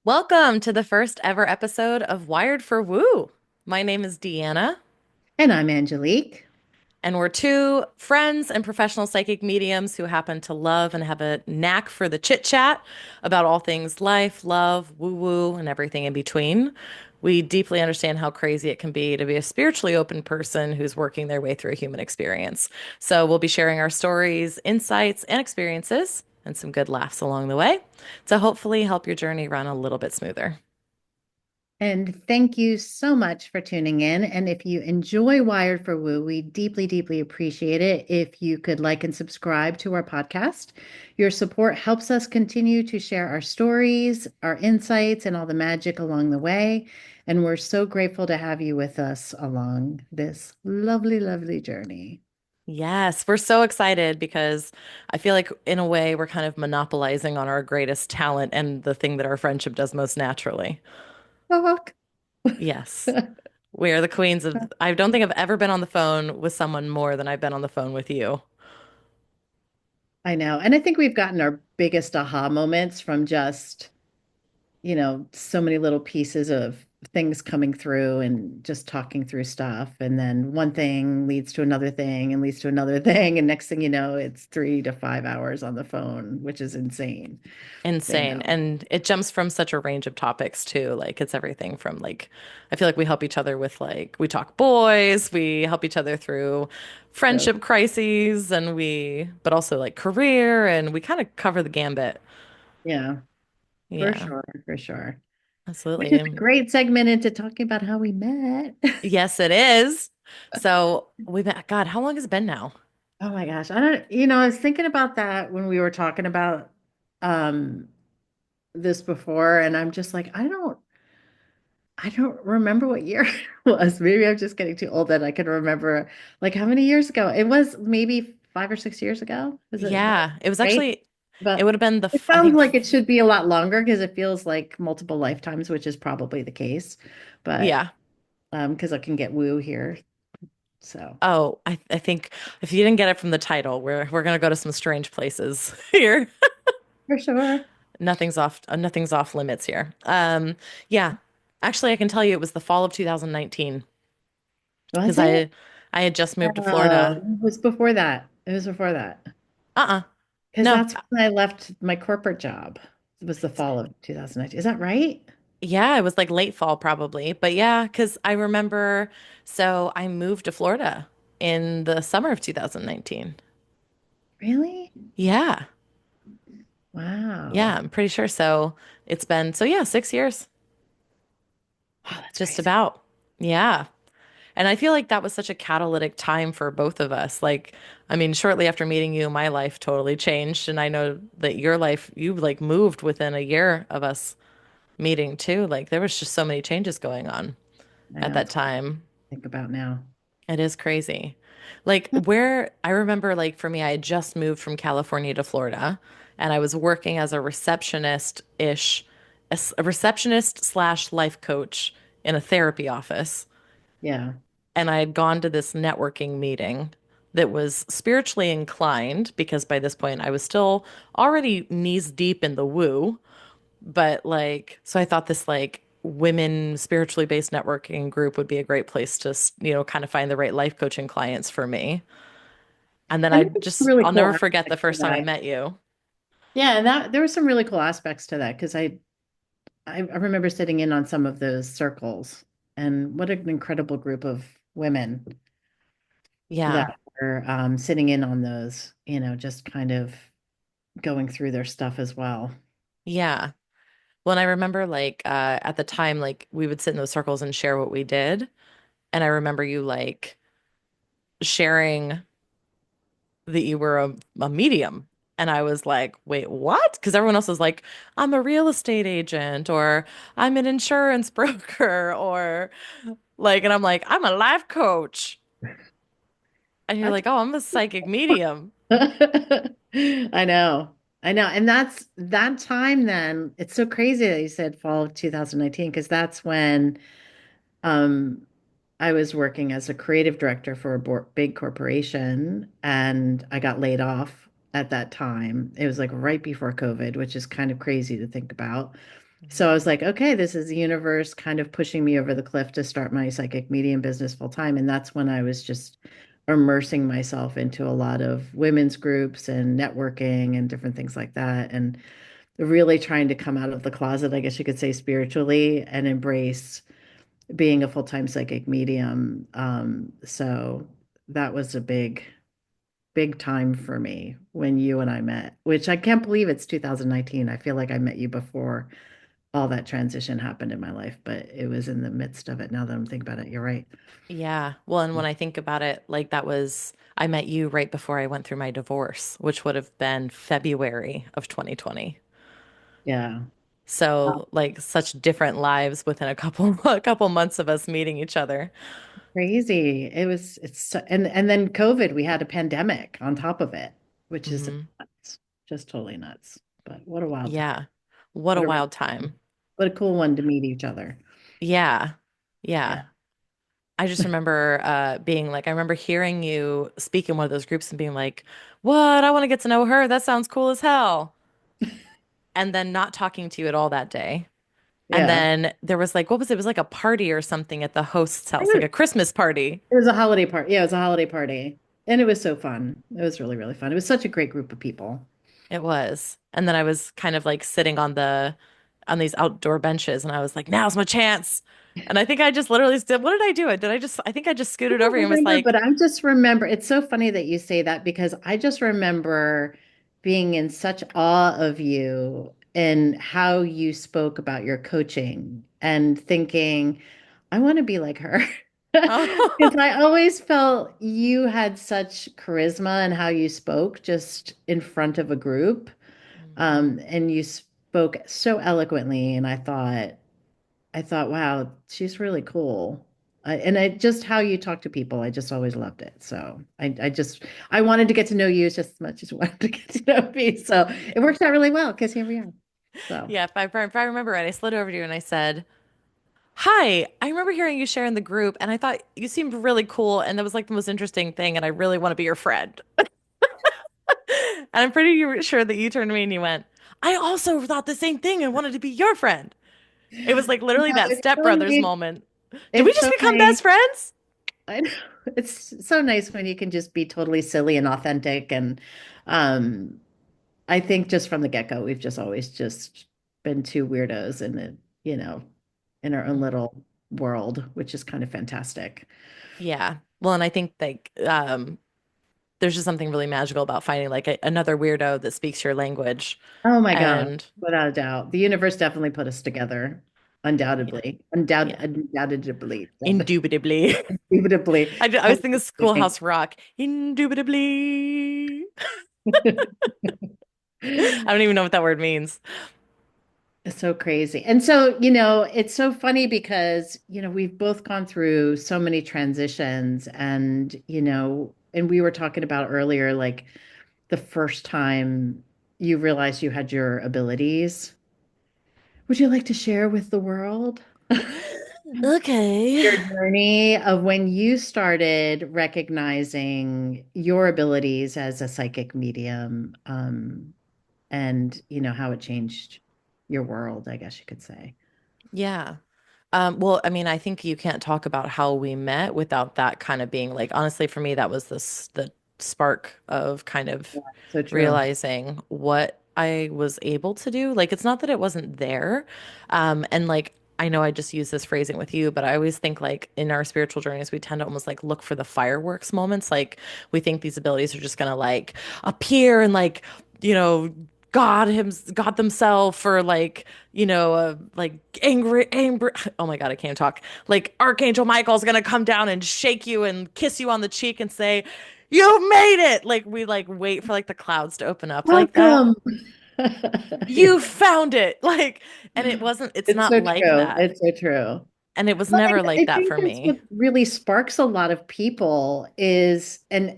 Welcome to the first ever episode of Wired for Woo. My name is Deanna, And I'm Angelique. and we're two friends and professional psychic mediums who happen to love and have a knack for the chit chat about all things life, love, woo woo, and everything in between. We deeply understand how crazy it can be to be a spiritually open person who's working their way through a human experience. So we'll be sharing our stories, insights, and experiences, and some good laughs along the way to hopefully help your journey run a little bit smoother. And thank you so much for tuning in. And if you enjoy Wired for Woo, we deeply, deeply appreciate it if you could like and subscribe to our podcast. Your support helps us continue to share our stories, our insights, and all the magic along the way. And we're so grateful to have you with us along this lovely, lovely journey. Yes, we're so excited because I feel like, in a way, we're kind of monopolizing on our greatest talent and the thing that our friendship does most naturally. Talk. Yes, we are the queens of. I don't think I've ever been on the phone with someone more than I've been on the phone with you. I know. And I think we've gotten our biggest aha moments from just so many little pieces of things coming through and just talking through stuff. And then one thing leads to another thing and leads to another thing. And next thing you know, it's 3 to 5 hours on the phone, which is insane. They Insane. know. And it jumps from such a range of topics too. Like it's everything from like, I feel like we help each other with like, we talk boys, we help each other through So, friendship crises, but also like career, and we kind of cover the gambit. yeah, for Yeah, sure, for sure. Which absolutely. is a great segment into talking about how we met. Yes, it is. So we've been, God, how long has it been now? Oh my gosh. I don't, I was thinking about that when we were talking about um this before, and I'm just like, I don't remember what year it was. Maybe I'm just getting too old that I can remember like how many years ago. It was maybe 5 or 6 years ago. Is that Yeah, it was right? actually, it But would have been it I sounds think, like it should be a lot longer because it feels like multiple lifetimes, which is probably the case. But yeah. because I can get woo here. So Oh, I think if you didn't get it from the title, we're gonna go to some strange places here. for sure. Nothing's off limits here. Yeah. Actually, I can tell you it was the fall of 2019 Was because it? I had just moved to Oh, Florida. it was before that. It was before that. Uh-uh. Because No. that's when I left my corporate job. It was the fall of 2019. Is that right? Yeah, it was like late fall probably. But yeah, because I remember, so I moved to Florida in the summer of 2019. Really? Yeah. Yeah, Wow. I'm pretty sure. So it's been, so yeah, 6 years, Oh, that's just crazy. about. Yeah. And I feel like that was such a catalytic time for both of us. Like, I mean, shortly after meeting you, my life totally changed. And I know that your life, you like moved within a year of us meeting too. Like, there was just so many changes going on I at know that it's crazy time. to think about now. It is crazy. Like where I remember like for me, I had just moved from California to Florida and I was working as a receptionist-ish, a receptionist slash life coach in a therapy office. Yeah. And I had gone to this networking meeting that was spiritually inclined because by this point I was still already knees deep in the woo. But like, so I thought this like women spiritually based networking group would be a great place to, kind of find the right life coaching clients for me. And then And there were some really I'll cool never forget the aspects to first time I that. met you. Yeah, and that there were some really cool aspects to that because I remember sitting in on some of those circles, and what an incredible group of women that Yeah. were sitting in on those, just kind of going through their stuff as well. Yeah. Well, and I remember like at the time, like we would sit in those circles and share what we did. And I remember you like sharing that you were a medium. And I was like, wait, what? Because everyone else was like, I'm a real estate agent or I'm an insurance broker or like, and I'm like, I'm a life coach. And you're That's like, oh, I'm a psychic medium. I know. I know. And that's that time then. It's so crazy that you said fall of 2019 because that's when um I was working as a creative director for a big corporation and I got laid off at that time. It was like right before COVID, which is kind of crazy to think about. So Mhm. I was like, okay, this is the universe kind of pushing me over the cliff to start my psychic medium business full time. And that's when I was just immersing myself into a lot of women's groups and networking and different things like that. And really trying to come out of the closet, I guess you could say, spiritually and embrace being a full-time psychic medium. So that was a big time for me when you and I met, which I can't believe it's 2019. I feel like I met you before all that transition happened in my life, but it was in the midst of it. Now that I'm thinking about it, you're right. Yeah. Well, and when I think about it, like that was, I met you right before I went through my divorce, which would have been February of 2020. Yeah. Wow. So, like, such different lives within a couple a couple months of us meeting each other. Crazy. And then COVID, we had a pandemic on top of it, which is Hmm. nuts, just totally nuts. But what a wild time. Yeah. What a What a wild time. what a cool one to meet each other. Yeah. Yeah. Yeah. I just remember being like, I remember hearing you speak in one of those groups and being like, what? I want to get to know her. That sounds cool as hell. And then not talking to you at all that day. And Yeah. then there was like, what was it? It was like a party or something at the host's It house, like was, a Christmas party. it was a holiday party. Yeah, it was a holiday party. And it was so fun. It was really, really fun. It was such a great group of people. It was. And then I was kind of like sitting on these outdoor benches and I was like, now's my chance. And I think I just literally did, what did I do? I think I just I scooted over don't you and was remember, but like, I just remember it's so funny that you say that because I just remember being in such awe of you and how you spoke about your coaching and thinking, I want to be like her. Because oh. I always felt you had such charisma and how you spoke just in front of a group. And you spoke so eloquently, and I thought, wow, she's really cool. And I just how you talk to people, I just always loved it. So I wanted to get to know you just as much as you wanted to get to know me. So it worked out really well because here we are. So Yeah, if I remember right, I slid over to you and I said, hi, I remember hearing you share in the group and I thought you seemed really cool and that was like the most interesting thing and I really want to be your friend. And I'm pretty sure that you turned to me and you went, I also thought the same thing and wanted to be your friend. It was like literally no, that it's Step so Brothers nice. moment. Did we It's just so become nice. best friends? I know. It's so nice when you can just be totally silly and authentic. And um, I think just from the get-go, we've just always just been two weirdos in in our own Mhm. little world, which is kind of fantastic. Yeah. Well, and I think like there's just something really magical about finding like another weirdo that speaks your language. Oh my God, And without a doubt. The universe definitely put us together. yeah, Undoubtedly. yeah, Undoubtedly. indubitably. Indubitably. I was thinking Schoolhouse Rock. Indubitably. I don't even know what that word means. It's so crazy. And so, it's so funny because, we've both gone through so many transitions and we were talking about earlier, like the first time you realized you had your abilities. Would you like to share with the world Okay. your journey of when you started recognizing your abilities as a psychic medium, and how it changed your world, I guess you could say. Yeah. Well, I mean, I think you can't talk about how we met without that kind of being like, honestly, for me, that was the spark of kind of Yeah, so true. realizing what I was able to do. Like, it's not that it wasn't there. And like, I know I just use this phrasing with you, but I always think like in our spiritual journeys, we tend to almost like look for the fireworks moments. Like, we think these abilities are just gonna like appear and like, you know, God themselves or like like angry. Oh my God, I can't talk. Like Archangel Michael's gonna come down and shake you and kiss you on the cheek and say, "You made it!" Like we like wait for like the clouds to open up like that. Welcome. You found it. Like, and it wasn't. It's It's not so like true. that, It's so true. and it was Well, never I like that think for that's what me. really sparks a lot of people is, and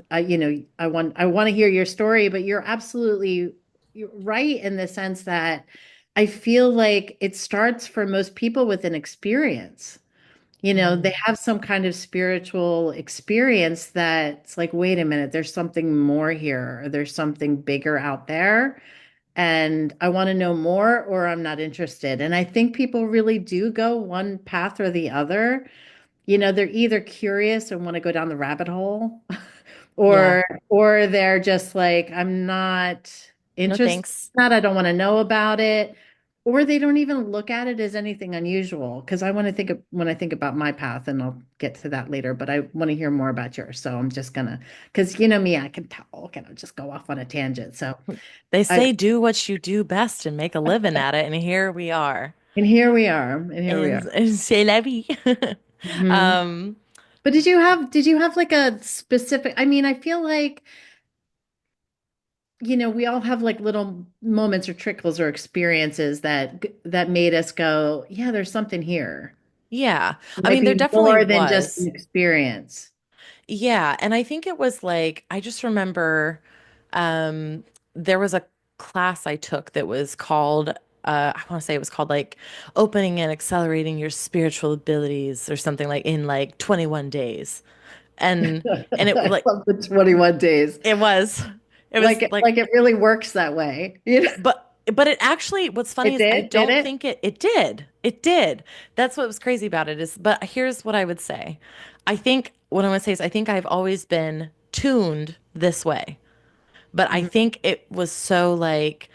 I want to hear your story, but you're right in the sense that I feel like it starts for most people with an experience. They Mm, have some kind of spiritual experience that's like, wait a minute, there's something more here, or there's something bigger out there. and I want to know more or I'm not interested. And I think people really do go one path or the other. They're either curious and want to go down the rabbit hole Yeah. or they're just like, I'm not No interested thanks. in that. I don't want to know about it. Or they don't even look at it as anything unusual. Because I want to think of when I think about my path, and I'll get to that later, but I want to hear more about yours. So I'm just gonna, because you know me, I can tell, kind of just go off on a tangent. So They I, say do what you do best and make a living at it, and here we are. and here we are, and here we are. And c'est la vie. Mhm. Um, But did you have like a specific, I mean, I feel like we all have like little moments or trickles or experiences that made us go, yeah, there's something here. yeah. It I might mean, there be definitely more than just an was. experience. Yeah, and I think it was like I just remember um there was a class I took that was called I want to say it was called like opening and accelerating your spiritual abilities or something like in like 21 days. And and it I like love the 21 days. it was it was Like it, like like it really works that way. but it actually what's funny It is I did don't it? think it did. It did. That's what was crazy about it is but here's what I would say. I think what I want to say is I think I've always been tuned this way. But I Mhm. think it was so like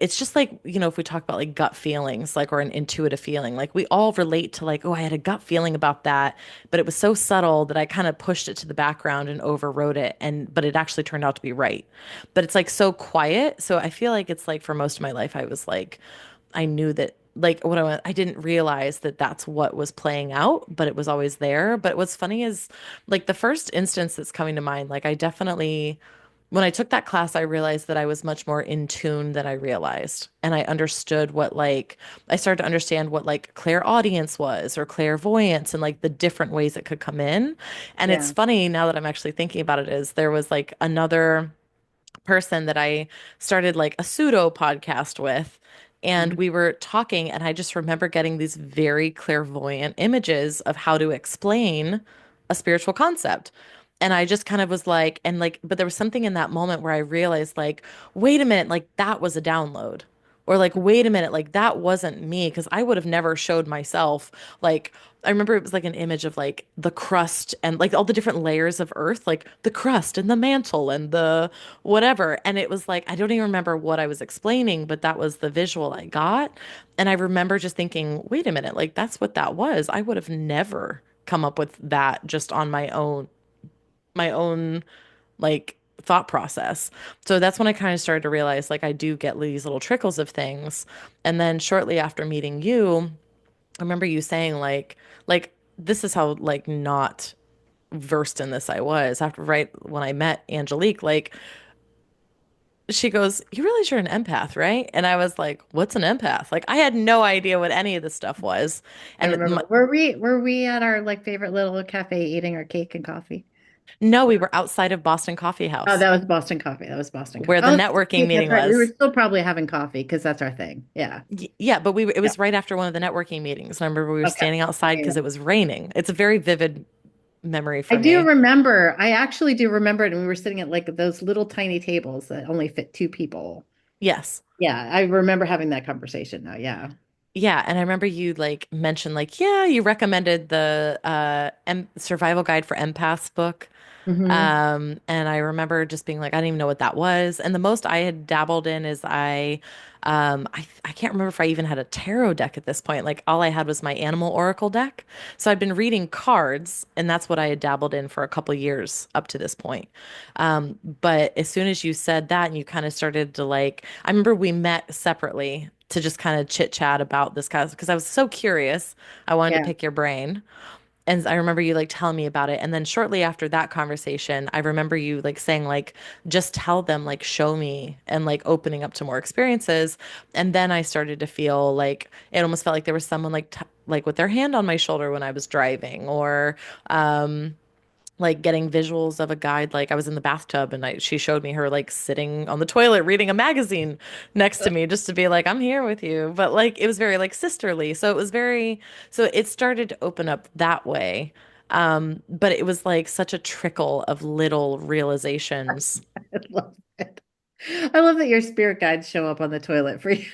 it's just like, if we talk about like gut feelings, like or an intuitive feeling, like we all relate to like, oh, I had a gut feeling about that, but it was so subtle that I kind of pushed it to the background and overrode it but it actually turned out to be right. But it's like so quiet. So I feel like it's like for most of my life I was like I knew that like I didn't realize that that's what was playing out, but it was always there. But what's funny is like the first instance that's coming to mind, like I definitely when I took that class, I realized that I was much more in tune than I realized. And I understood I started to understand what like clairaudience was or clairvoyance and like the different ways it could come in. And it's Yeah. funny now that I'm actually thinking about it is there was like another person that I started like a pseudo podcast with. And Mhm. we were talking, and I just remember getting these very clairvoyant images of how to explain a spiritual concept. And I just kind of was like, and like, but there was something in that moment where I realized, like, wait a minute, like that was a download. Or like, wait a minute, like that wasn't me, because I would have never showed myself like I remember it was like an image of like the crust and like all the different layers of earth, like the crust and the mantle and the whatever. And it was like, I don't even remember what I was explaining, but that was the visual I got. And I remember just thinking, wait a minute, like that's what that was. I would have never come up with that just on my own like thought process. So that's when I kind of started to realize like I do get these little trickles of things. And then shortly after meeting you, I remember you saying like this is how like not versed in this I was after right when I met Angelique, like she goes, "You realize you're an empath, right?" And I was like, "What's an empath?" Like I had no idea what any of this stuff was. I And remember. Were we at our like favorite little cafe eating our cake and coffee? no, we were outside of Boston Coffee Oh, House that was Boston Coffee. That was Boston Coffee. where the Oh, networking wait, that's meeting right. We were was. still probably having coffee because that's our thing. Yeah. Yeah, but it Yeah. was right after one of the networking meetings. And I remember we were Okay. standing outside Yeah. because it was raining. It's a very vivid memory I for do me. remember. I actually do remember it. And we were sitting at like those little tiny tables that only fit two people. Yes. Yeah, I remember having that conversation now. Yeah. Yeah, and I remember you like mentioned like, yeah, you recommended the Survival Guide for Empaths book. Hmm. And I remember just being like, I didn't even know what that was. And the most I had dabbled in is I can't remember if I even had a tarot deck at this point. Like all I had was my animal oracle deck. So I'd been reading cards, and that's what I had dabbled in for a couple years up to this point. But as soon as you said that, and you kind of started to like, I remember we met separately to just kind of chit chat about this kind of because I was so curious. I wanted to Yeah. pick your brain. And I remember you like telling me about it. And then shortly after that conversation, I remember you like saying like just tell them like show me and like opening up to more experiences. And then I started to feel like it almost felt like there was someone like like with their hand on my shoulder when I was driving or um like getting visuals of a guide like I was in the bathtub and she showed me her like sitting on the toilet reading a magazine next to me just to be like I'm here with you but like it was very like sisterly so it was very so it started to open up that way but it was like such a trickle of little realizations I love it. I love that your spirit guides show up on the toilet for you.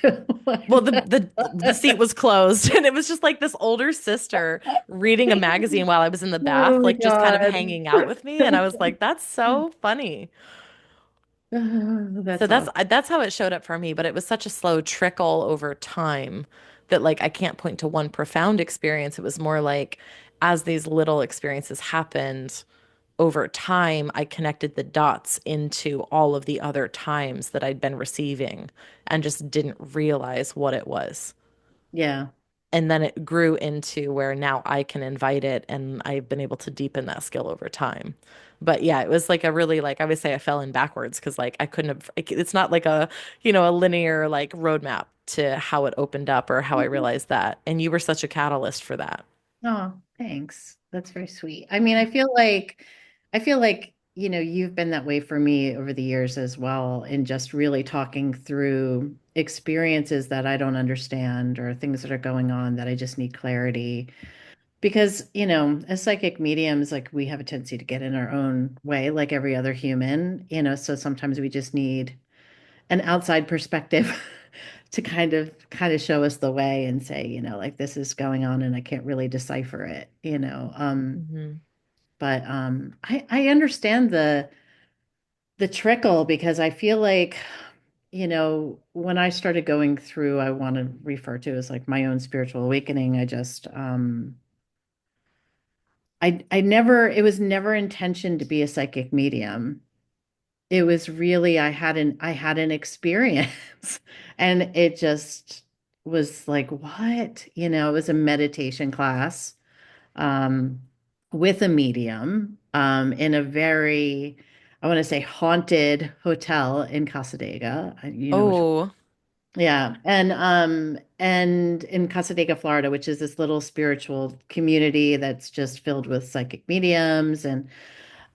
Well, the seat was closed and it was just like this older sister reading a magazine while I was in the bath, Oh my like just kind of God. hanging out with me. And I was like, that's so funny. So That's awesome. that's how it showed up for me, but it was such a slow trickle over time that like I can't point to one profound experience. It was more like as these little experiences happened over time, I connected the dots into all of the other times that I'd been receiving and just didn't realize what it was. Yeah. And then it grew into where now I can invite it and I've been able to deepen that skill over time. But yeah, it was like a really like I would say I fell in backwards because like I couldn't have it's not like a a linear like roadmap to how it opened up or how I realized that. And you were such a catalyst for that. Oh, thanks. That's very sweet. I mean, I feel like, you've been that way for me over the years as well, in just really talking through experiences that I don't understand or things that are going on that I just need clarity. Because, as psychic mediums, like we have a tendency to get in our own way, like every other human, so sometimes we just need an outside perspective to kind of show us the way and say, like this is going on and I can't really decipher it. Hmm. But I understand the trickle because I feel like, when I started going through, I want to refer to as like my own spiritual awakening, I never, it was never intention to be a psychic medium. It was really I had an experience and it just was like, what? It was a meditation class um with a medium in a very, I want to say, haunted hotel in Casadega. Which, Oh, yeah, and in Casadega, Florida, which is this little spiritual community that's just filled with psychic mediums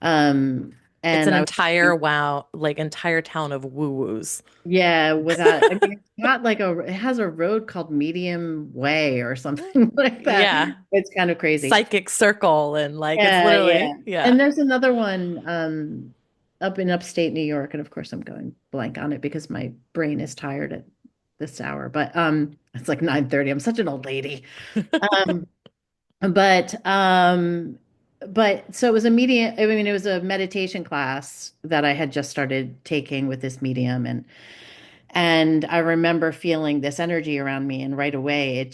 um it's an and I was entire wow, like entire town of woo-woos. Yeah, without, I mean, it has a road called Medium Way or something like that. Yeah. It's kind of crazy. Psychic circle and like it's Yeah, yeah. literally, yeah. And there's another one up in upstate New York, and of course I'm going blank on it because my brain is tired at this hour. But it's like 9:30. I'm such an old lady. Um, but um, but so it was a medium, I mean, it was a meditation class that I had just started taking with this medium, and I remember feeling this energy around me, and right away,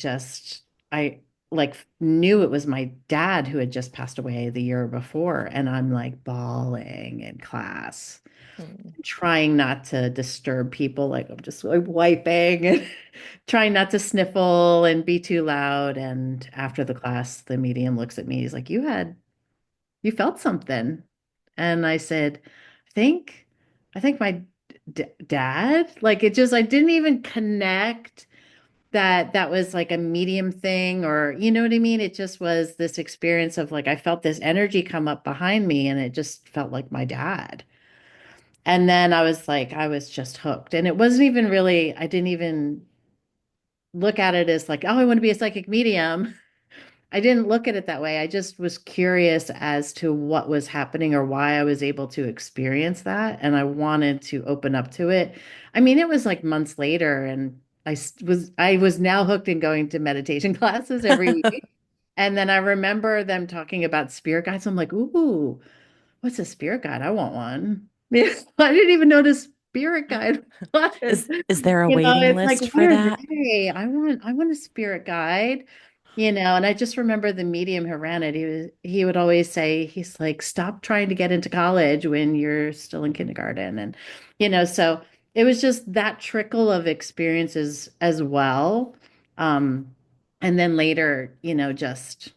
I like knew it was my dad who had just passed away the year before. And I'm like bawling in class, Hmm. trying not to disturb people. Like I'm just like wiping and trying not to sniffle and be too loud. And after the class, the medium looks at me. He's like, you felt something. And I said, I think, I think my dad, like it just, I didn't even connect that that was like a medium thing, or you know what I mean? It just was this experience of like, I felt this energy come up behind me and it just felt like my dad. And then I was like, I was just hooked. And it wasn't even really, I didn't even look at it as like, oh, I want to be a psychic medium. I didn't look at it that way. I just was curious as to what was happening or why I was able to experience that. And I wanted to open up to it. I mean, it was like months later, and I was now hooked in going to meditation classes every week. And then I remember them talking about spirit guides. I'm like, ooh, what's a spirit guide? I want one. Yeah, I didn't even know what a spirit guide was. Is there a waiting It's like, list what for are that? they? I want a spirit guide. And I just remember the medium who ran it. He would always say, he's like, stop trying to get into college when you're still in kindergarten. So it was just that trickle of experiences as well. Um, and then later, just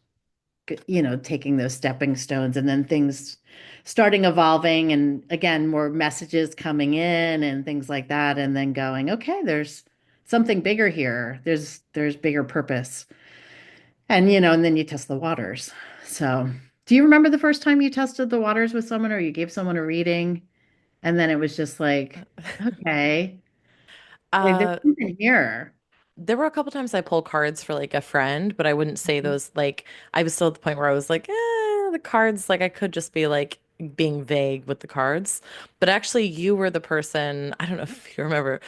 taking those stepping stones, and then things starting evolving, and again, more messages coming in and things like that, and then going, okay, there's something bigger here. There's bigger purpose. And then you test the waters. So, do you remember the first time you tested the waters with someone, or you gave someone a reading and then it was just like, okay, like there's Uh, something here. there were a couple times I pulled cards for like a friend, but I wouldn't say those like I was still at the point where I was like, the cards like I could just be like being vague with the cards. But actually, you were the person, I don't know if you remember,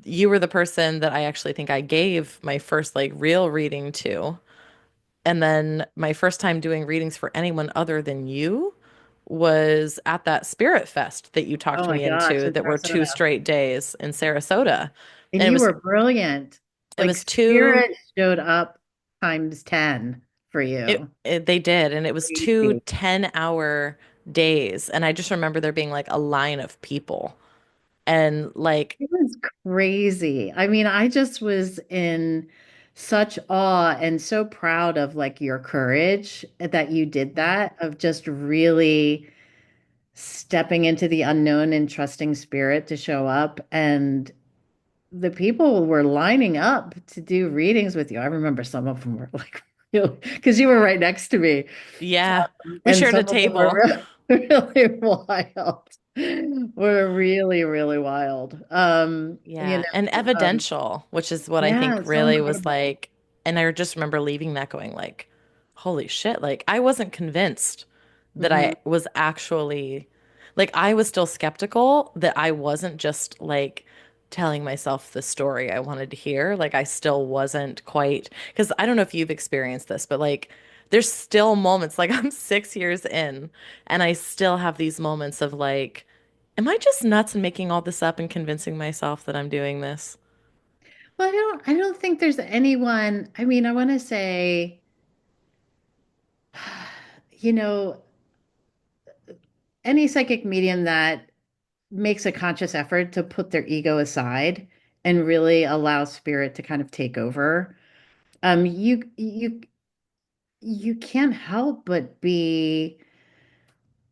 you were the person that I actually think I gave my first like real reading to. And then my first time doing readings for anyone other than you was at that Spirit Fest that you Oh talked my me gosh, into in that were two Sarasota. straight days in Sarasota. And And you were brilliant. it Like was two spirit showed up times 10 for you. they did, and it was two Crazy. 10-hour days. And I just remember there being like a line of people. And like, It was crazy. I mean, I just was in such awe and so proud of like your courage that you did that, of just really stepping into the unknown and trusting spirit to show up. And the people were lining up to do readings with you. I remember some of them were like, really, because you were right next to me. yeah, we And shared a some of them were table. really, really wild. Were really, really wild. Yeah, and evidential, which is what I think Yeah, it's so really was incredible. like, and I just remember leaving that going like, holy shit, like I wasn't convinced that Hmm. I was actually like I was still skeptical that I wasn't just like telling myself the story I wanted to hear. Like I still wasn't quite because I don't know if you've experienced this, but like there's still moments like I'm 6 years in and I still have these moments of like, am I just nuts and making all this up and convincing myself that I'm doing this? Well, I don't think there's anyone. I mean, I want to say, you know, any psychic medium that makes a conscious effort to put their ego aside and really allow spirit to kind of take over, you can't help but be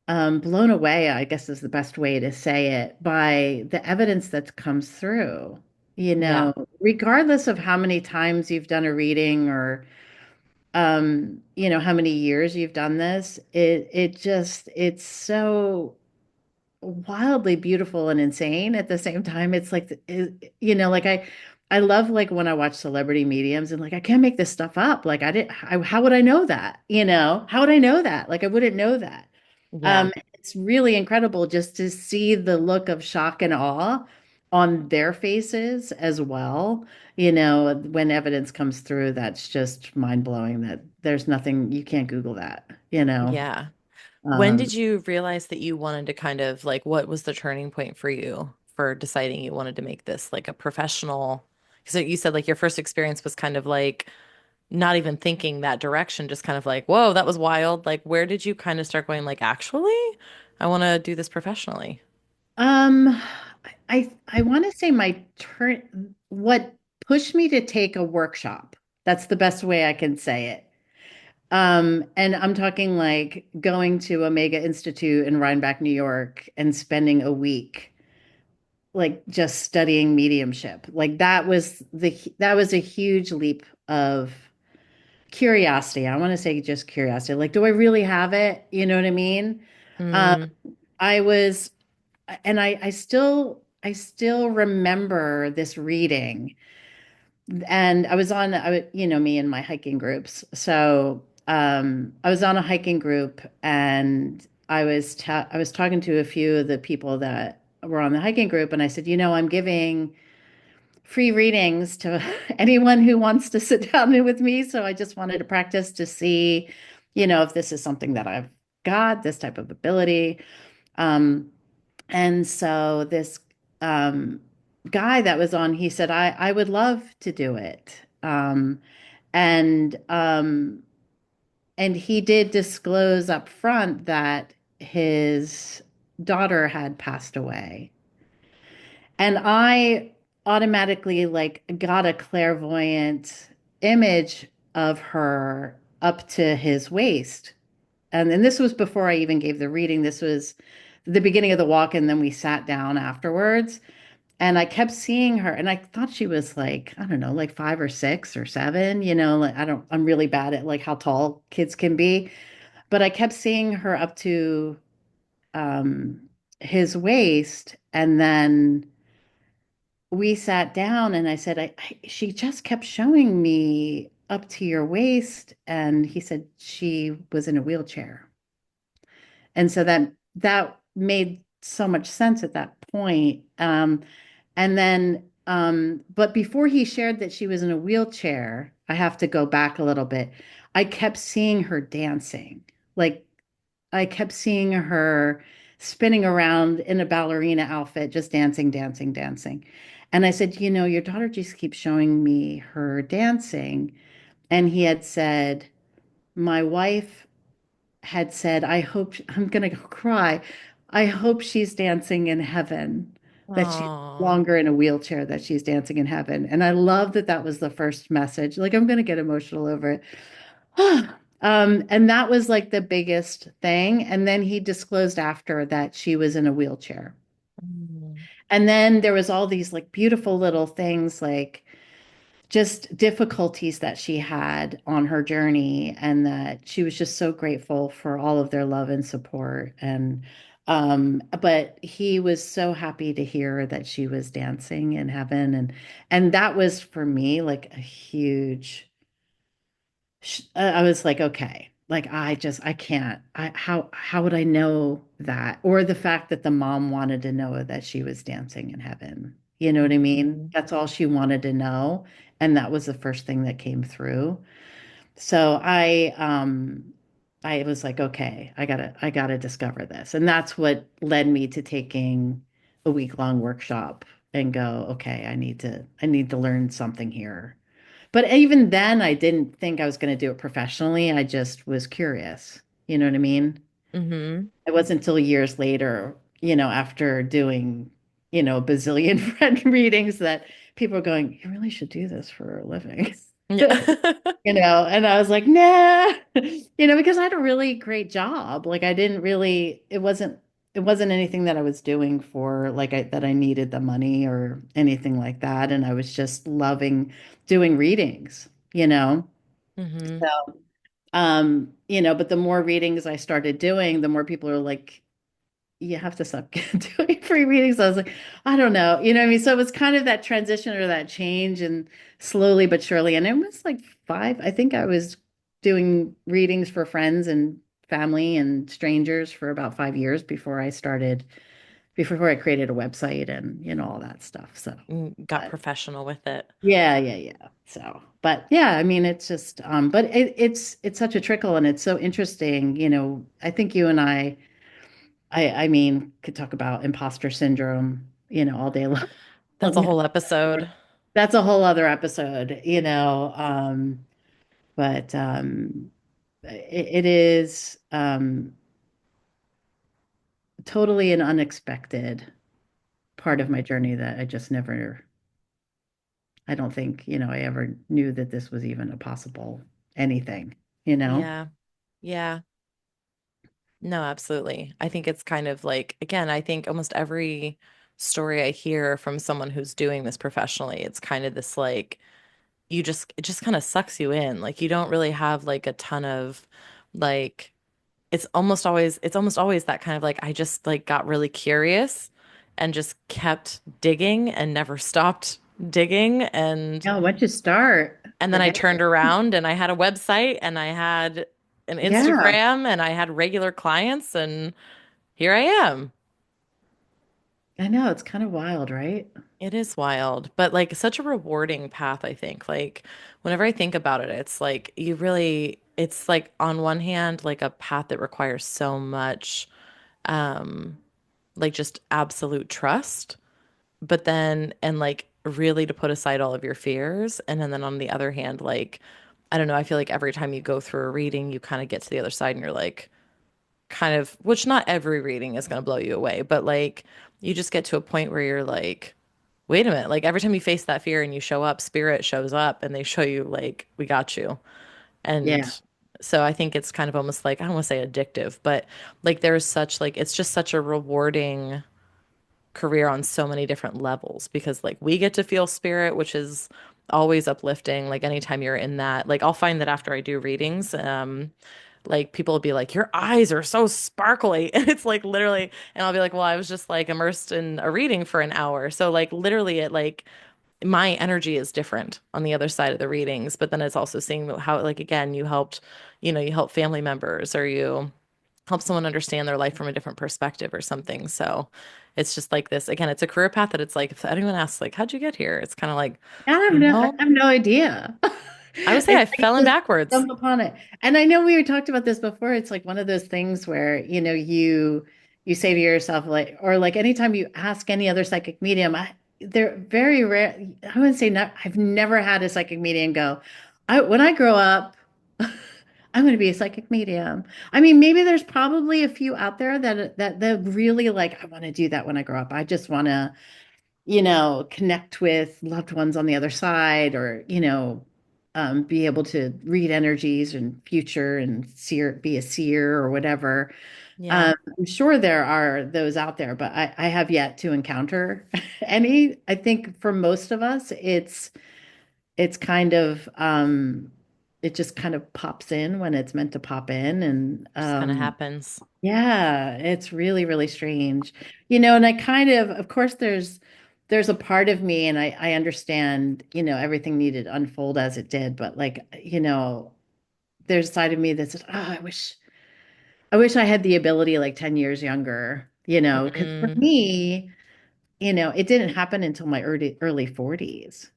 blown away, I guess is the best way to say it, by the evidence that comes through. Yeah. Regardless of how many times you've done a reading or how many years you've done this, it's so wildly beautiful and insane at the same time. It's like, like I love like when I watch celebrity mediums and like I can't make this stuff up. Like how would I know that? How would I know that? Like I wouldn't know that. Yeah. It's really incredible just to see the look of shock and awe on their faces as well. When evidence comes through, that's just mind blowing that there's nothing, you can't Google that. Yeah. When Um, did you realize that you wanted to kind of like, what was the turning point for you for deciding you wanted to make this like a professional? So you said like your first experience was kind of like not even thinking that direction, just kind of like, whoa, that was wild. Like, where did you kind of start going, like, actually, I want to do this professionally? Um, I want to say what pushed me to take a workshop. That's the best way I can say it. And I'm talking like going to Omega Institute in Rhinebeck, New York, and spending a week like just studying mediumship. Like that was a huge leap of curiosity. I want to say just curiosity. Like, do I really have it? You know what I mean? Um, Mm, I was and I still remember this reading, and me and my hiking groups. So I was on a hiking group, and I was talking to a few of the people that were on the hiking group, and I said, I'm giving free readings to anyone who wants to sit down with me. So I just wanted to practice to see, if this is something that I've got, this type of ability. Um, and so this um, guy that was on, he said, I would love to do it. And and he did disclose up front that his daughter had passed away. And I automatically like got a clairvoyant image of her up to his waist. And this was before I even gave the reading. This was the beginning of the walk, and then we sat down afterwards. And I kept seeing her, and I thought she was like, I don't know, like 5 or 6 or 7, like I'm really bad at like how tall kids can be. But I kept seeing her up to um his waist, and then we sat down and I said, she just kept showing me up to your waist. And he said she was in a wheelchair. And so that that made so much sense at that point. And then, but before he shared that she was in a wheelchair, I have to go back a little bit. I kept seeing her dancing. Like I kept seeing her spinning around in a ballerina outfit, just dancing, dancing, dancing. And I said, you know, your daughter just keeps showing me her dancing. And he had said, my wife had said, I hope I'm going to cry. I hope she's dancing in heaven, that she's no Oh. longer in a wheelchair, that she's dancing in heaven. And I love that that was the first message. Like, I'm going to get emotional over it. And that was like the biggest thing. And then he disclosed after that she was in a wheelchair. Mm. And then there was all these like beautiful little things like just difficulties that she had on her journey and that she was just so grateful for all of their love and support. And but he was so happy to hear that she was dancing in heaven. And that was for me like a huge I was like, okay, like I can't. How would I know that? Or the fact that the mom wanted to know that she was dancing in heaven. You know what I mean? Mhm. That's all she wanted to know, and that was the first thing that came through. So I was like, okay, I gotta discover this. And that's what led me to taking a week-long workshop and go, okay, I need to learn something here. But even then, I didn't think I was going to do it professionally. I just was curious. You know what I mean? Mhm. It wasn't until years later, after doing, a bazillion friend readings that people are going, you really should do this for a living. Yeah. And I was like, nah, because I had a really great job. Like I didn't really, it wasn't anything that I was doing for like that I needed the money or anything like that. And I was just loving doing readings. Mhm. So, but the more readings I started doing, the more people are like, you have to stop doing free readings. I was like, I don't know. You know what I mean? So it was kind of that transition or that change and slowly but surely. And it was like I think I was doing readings for friends and family and strangers for about 5 years before I created a website and, all that stuff. So, Got but professional with it. yeah, yeah, yeah. So, but yeah, I mean, it's just, but it's such a trickle and it's so interesting. I think you and I mean, could talk about imposter syndrome, all day long. That's a whole episode. That's a whole other episode. But it is totally an unexpected part of my journey that I just never, I don't think, I ever knew that this was even a possible anything. Yeah. Yeah. No, absolutely. I think it's kind of like, again, I think almost every story I hear from someone who's doing this professionally, it's kind of this like, it just kind of sucks you in. Like, you don't really have like a ton of like, it's almost always that kind of like, I just like got really curious and just kept digging and never stopped digging. Yeah, once you start, And then I forget turned it. around and I had a website and I had an Yeah, Instagram and I had regular clients and here I am. I know. It's kind of wild, right? It is wild, but like such a rewarding path, I think. Like whenever I think about it, it's like it's like on one hand, like a path that requires so much, um, like just absolute trust, but then, and like really to put aside all of your fears. And then on the other hand, like, I don't know, I feel like every time you go through a reading, you kind of get to the other side and you're like, kind of, which not every reading is going to blow you away, but like you just get to a point where you're like, wait a minute, like every time you face that fear and you show up, spirit shows up and they show you like, we got you. Yeah. And so I think it's kind of almost like, I don't want to say addictive, but like there's such like, it's just such a rewarding career on so many different levels because like we get to feel spirit, which is always uplifting. Like anytime you're in that, like I'll find that after I do readings, like people will be like, your eyes are so sparkly. And it's like literally, and I'll be like, well, I was just like immersed in a reading for an hour. So like literally it like my energy is different on the other side of the readings, but then it's also seeing how like again, you helped, you help family members or you help someone understand their life from a different perspective or something. So it's just like this. Again, it's a career path that it's like, if anyone asks, like, how'd you get here? It's kind of like, I have no idea. I would say It's I like fell in just backwards. stump upon it. And I know we talked about this before. It's like one of those things where, you say to yourself, like, or like anytime you ask any other psychic medium, they're very rare. I wouldn't say not, I've never had a psychic medium go, when I grow up, I'm going to be a psychic medium. I mean, maybe there's probably a few out there that really like, I want to do that when I grow up. I just want to connect with loved ones on the other side or, be able to read energies and future and be a seer or whatever. Yeah. I'm sure there are those out there, but I have yet to encounter any. I think for most of us, it's kind of, it just kind of pops in when it's meant to pop in. And Just kind of happens. yeah, it's really, really strange. And I kind of course, there's a part of me, and I understand, everything needed to unfold as it did, but like, there's a side of me that says, oh, I wish I had the ability like 10 years younger, because for Mm, me, it didn't happen until my early 40s,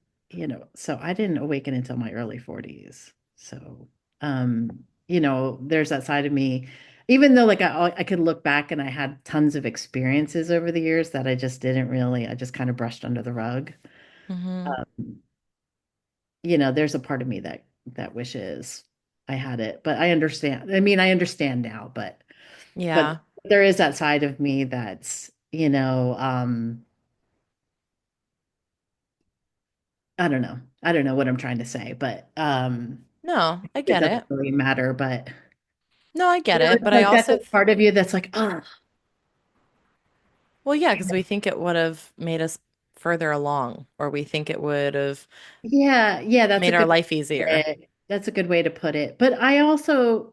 so I didn't awaken until my early 40s. So, there's that side of me, even though like I could look back and I had tons of experiences over the years that I just kind of brushed under the rug. hmm. Um, there's a part of me that wishes I had it, but I understand. I mean, I understand now, but Yeah. there is that side of me that's, I don't know. I don't know what I'm trying to say, but No, I it get doesn't it. really matter. But No, I get it. it's But I like that's a also, part of you that's like, oh, well, yeah, because we think it would have made us further along, or we think it would have yeah, yeah, that's a made our good way life to put easier. it. That's a good way to put it. But I also,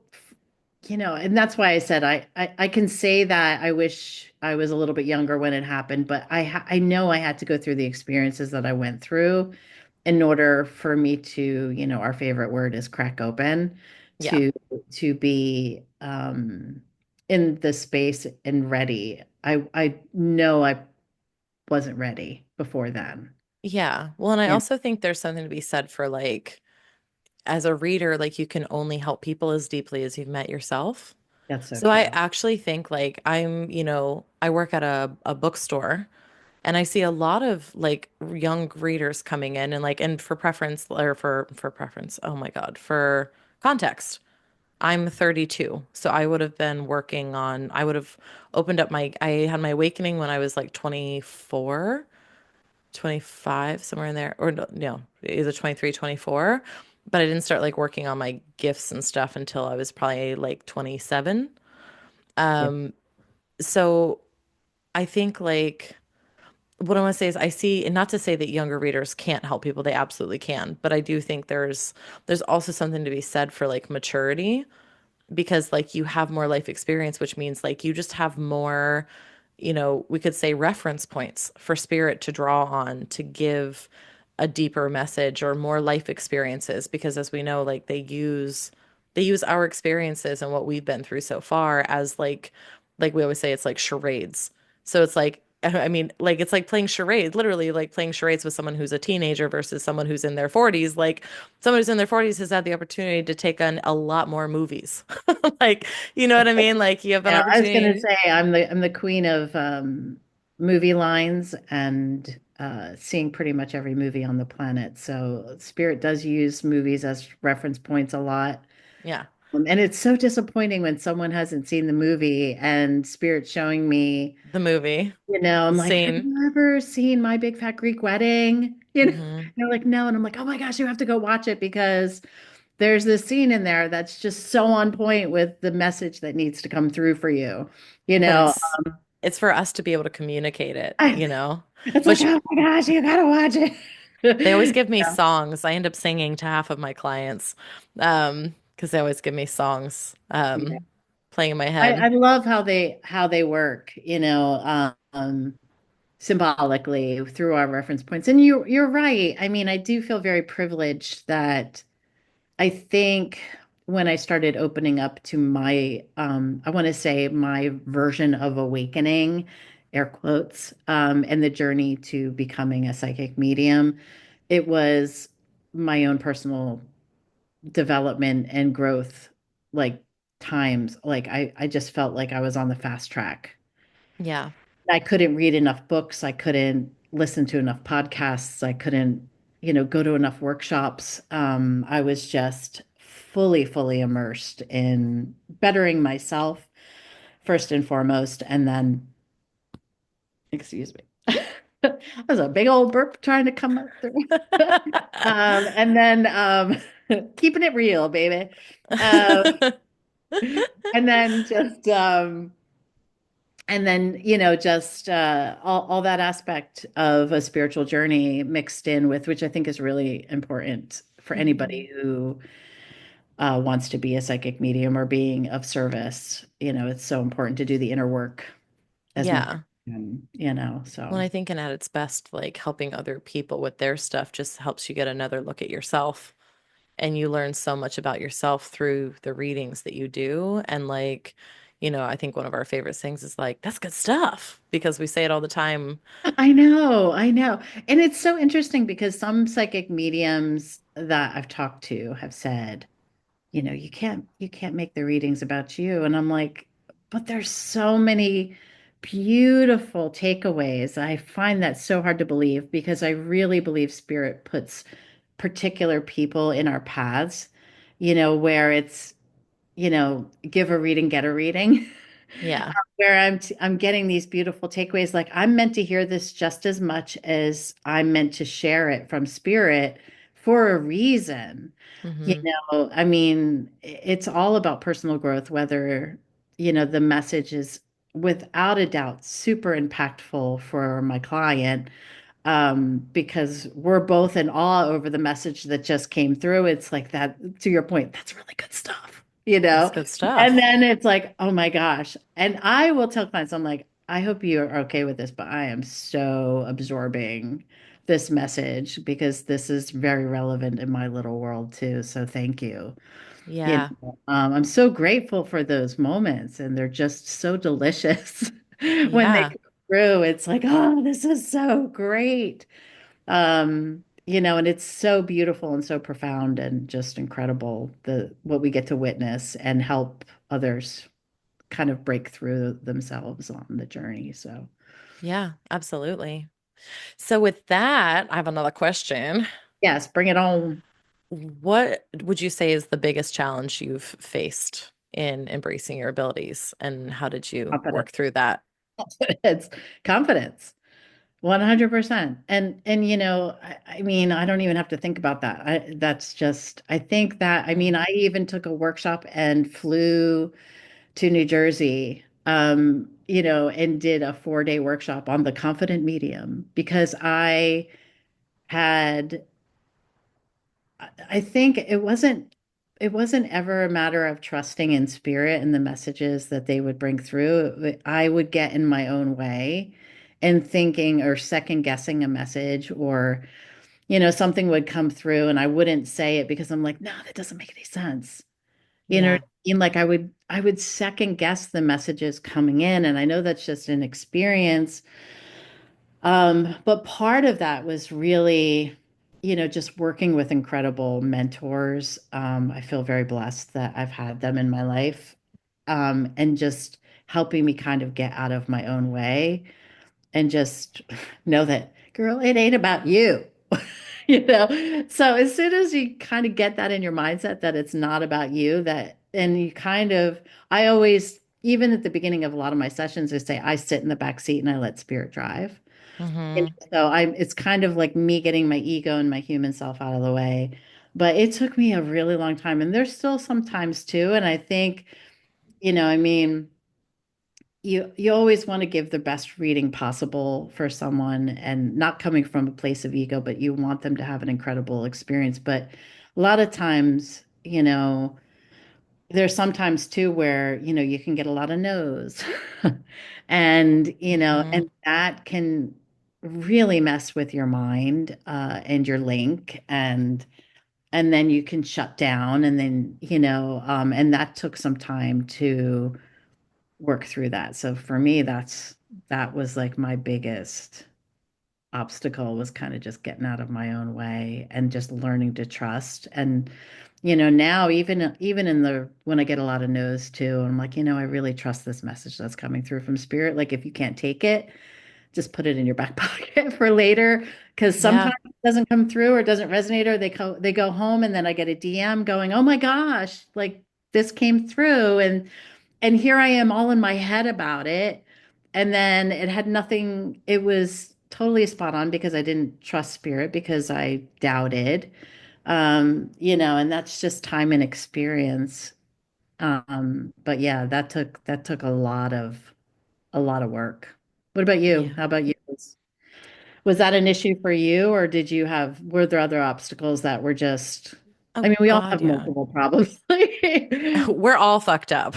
and that's why I said I can say that I wish I was a little bit younger when it happened, but I know I had to go through the experiences that I went through in order for me to, our favorite word is crack open, Yeah. to be in the space and ready. I know I wasn't ready before then. Yeah. Well, and I And also think there's something to be said for like, as a reader, like you can only help people as deeply as you've met yourself. that's so So I true. actually think like I work at a bookstore and I see a lot of like young readers coming in and like and for preference or for preference, oh my God, for context. I'm 32. So I would have opened up I had my awakening when I was like 24, 25, somewhere in there, or no, either 23, 24. But I didn't start like working on my gifts and stuff until I was probably like 27. Yeah, So I think like what I want to say is I see, and not to say that younger readers can't help people, they absolutely can, but I do think there's also something to be said for like maturity because like you have more life experience, which means like you just have more, we could say reference points for spirit to draw on to give a deeper message or more life experiences because as we know, like they use our experiences and what we've been through so far as like we always say it's like charades. So it's like I mean, like it's like playing charades, literally like playing charades with someone who's a teenager versus someone who's in their 40s. Like someone who's in their 40s has had the opportunity to take on a lot more movies. Like, you know what I mean? Like you have an yeah. I was gonna opportunity. say I'm the queen of movie lines and seeing pretty much every movie on the planet. So Spirit does use movies as reference points a lot. Yeah. And it's so disappointing when someone hasn't seen the movie and Spirit's showing me, The movie, the I'm like, have scene. you ever seen My Big Fat Greek Wedding? Hmm. They're like, no. And I'm like, oh my gosh, you have to go watch it because there's this scene in there that's just so on point with the message that needs to come through for you. You But know, it's for us to be able to communicate it, I, it's like, which oh my gosh, you gotta watch they always it. give me Yeah. songs. I end up singing to half of my clients, because they always give me songs, Yeah. playing in my I head. love how they work, symbolically through our reference points. And you're right. I mean, I do feel very privileged that I think. when I started opening up to my, I want to say my version of awakening, air quotes, and the journey to becoming a psychic medium. It was my own personal development and growth, like times. Like I just felt like I was on the fast track. Yeah. I couldn't read enough books. I couldn't listen to enough podcasts. I couldn't, go to enough workshops. I was just fully immersed in bettering myself first and foremost. And then, excuse me, that was a big old burp trying to come up through. And then keeping it real, baby. Uh, and then just just all that aspect of a spiritual journey mixed in with, which I think is really important for Mhm. anybody who wants to be a psychic medium or being of service. It's so important to do the inner work as much as Yeah. you can, Well, so I think and at its best, like helping other people with their stuff just helps you get another look at yourself. And you learn so much about yourself through the readings that you do. And like, I think one of our favorite things is like, that's good stuff because we say it all the time. I know. And it's so interesting because some psychic mediums that I've talked to have said, you can't make the readings about you. And I'm like, but there's so many beautiful takeaways. I find that so hard to believe because I really believe spirit puts particular people in our paths, where it's, give a reading, get a reading. Yeah. Where I'm getting these beautiful takeaways. Like I'm meant to hear this just as much as I'm meant to share it from spirit for a reason. Hmm. I mean, it's all about personal growth, whether, the message is without a doubt super impactful for my client, because we're both in awe over the message that just came through. It's like that, to your point, that's really good stuff, That's good And stuff. then it's like, oh my gosh. And I will tell clients, I'm like, I hope you are okay with this, but I am so absorbing this message because this is very relevant in my little world too. So thank you. Yeah. I'm so grateful for those moments, and they're just so delicious when they Yeah. come through. It's like, oh, this is so great. And it's so beautiful and so profound and just incredible the what we get to witness and help others kind of break through themselves on the journey. So, Yeah. Absolutely. So, with that, I have another question. yes, bring it on. What would you say is the biggest challenge you've faced in embracing your abilities, and how did you Confidence. work through that? It's confidence. 100%. And I mean, I don't even have to think about that. That's just I think that I mean, Mhm. I even took a workshop and flew to New Jersey, and did a 4-day workshop on the confident medium because had I think it wasn't ever a matter of trusting in spirit and the messages that they would bring through. I would get in my own way and thinking or second guessing a message, or something would come through and I wouldn't say it because I'm like, no, that doesn't make any sense. What Yeah. I mean? Like I would second guess the messages coming in, and I know that's just an experience. But part of that was really, just working with incredible mentors. I feel very blessed that I've had them in my life, and just helping me kind of get out of my own way and just know that, girl, it ain't about you. So as soon as you kind of get that in your mindset that it's not about you, that and you kind of I always, even at the beginning of a lot of my sessions, I say I sit in the back seat and I let spirit drive. Hmm. So it's kind of like me getting my ego and my human self out of the way. But it took me a really long time, and there's still some times too. And I think, I mean, you always want to give the best reading possible for someone, and not coming from a place of ego, but you want them to have an incredible experience. But a lot of times, there's sometimes too where, you can get a lot of no's. And, Hmm. and that can really mess with your mind, and your link. And and then you can shut down and then, and that took some time to work through that. So for me, that was like my biggest obstacle was kind of just getting out of my own way and just learning to trust. And, now even in the when I get a lot of no's too, I'm like, I really trust this message that's coming through from spirit. Like if you can't take it, just put it in your back pocket for later because Yeah. sometimes it doesn't come through or it doesn't resonate or they go home and then I get a DM going, "Oh my gosh, like this came through." And here I am all in my head about it. And then it had nothing, it was totally spot on because I didn't trust spirit because I doubted. And that's just time and experience. But yeah, that took a lot of work. What about you? Yeah. How about you? Was that an issue for you, or were there other obstacles that were just, I Oh mean, we all God, have yeah. multiple problems. We're all fucked up.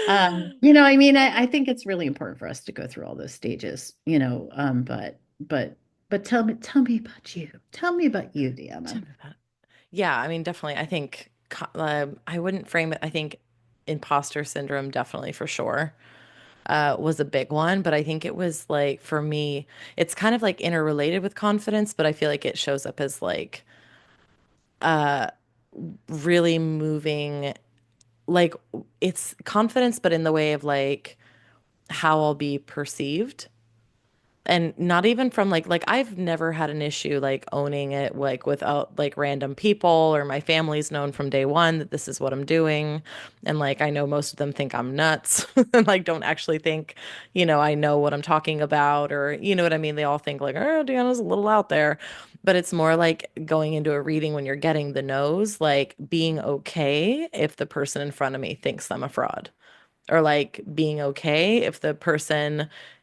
I mean, I think it's really important for us to go through all those stages, but tell me about you. Tell me about you, Tell Deanna. me about it. Yeah, I mean, definitely. I think I wouldn't frame it. I think imposter syndrome, definitely for sure, was a big one. But I think it was like for me, it's kind of like interrelated with confidence, but I feel like it shows up as like uh, really moving, like it's confidence, but in the way of like how I'll be perceived. And not even from like I've never had an issue like owning it like without like random people or my family's known from day one that this is what I'm doing. And like I know most of them think I'm nuts and like don't actually think, I know what I'm talking about or you know what I mean? They all think like, oh, Deanna's a little out there. But it's more like going into a reading when you're getting the nose, like being okay if the person in front of me thinks I'm a fraud or like being okay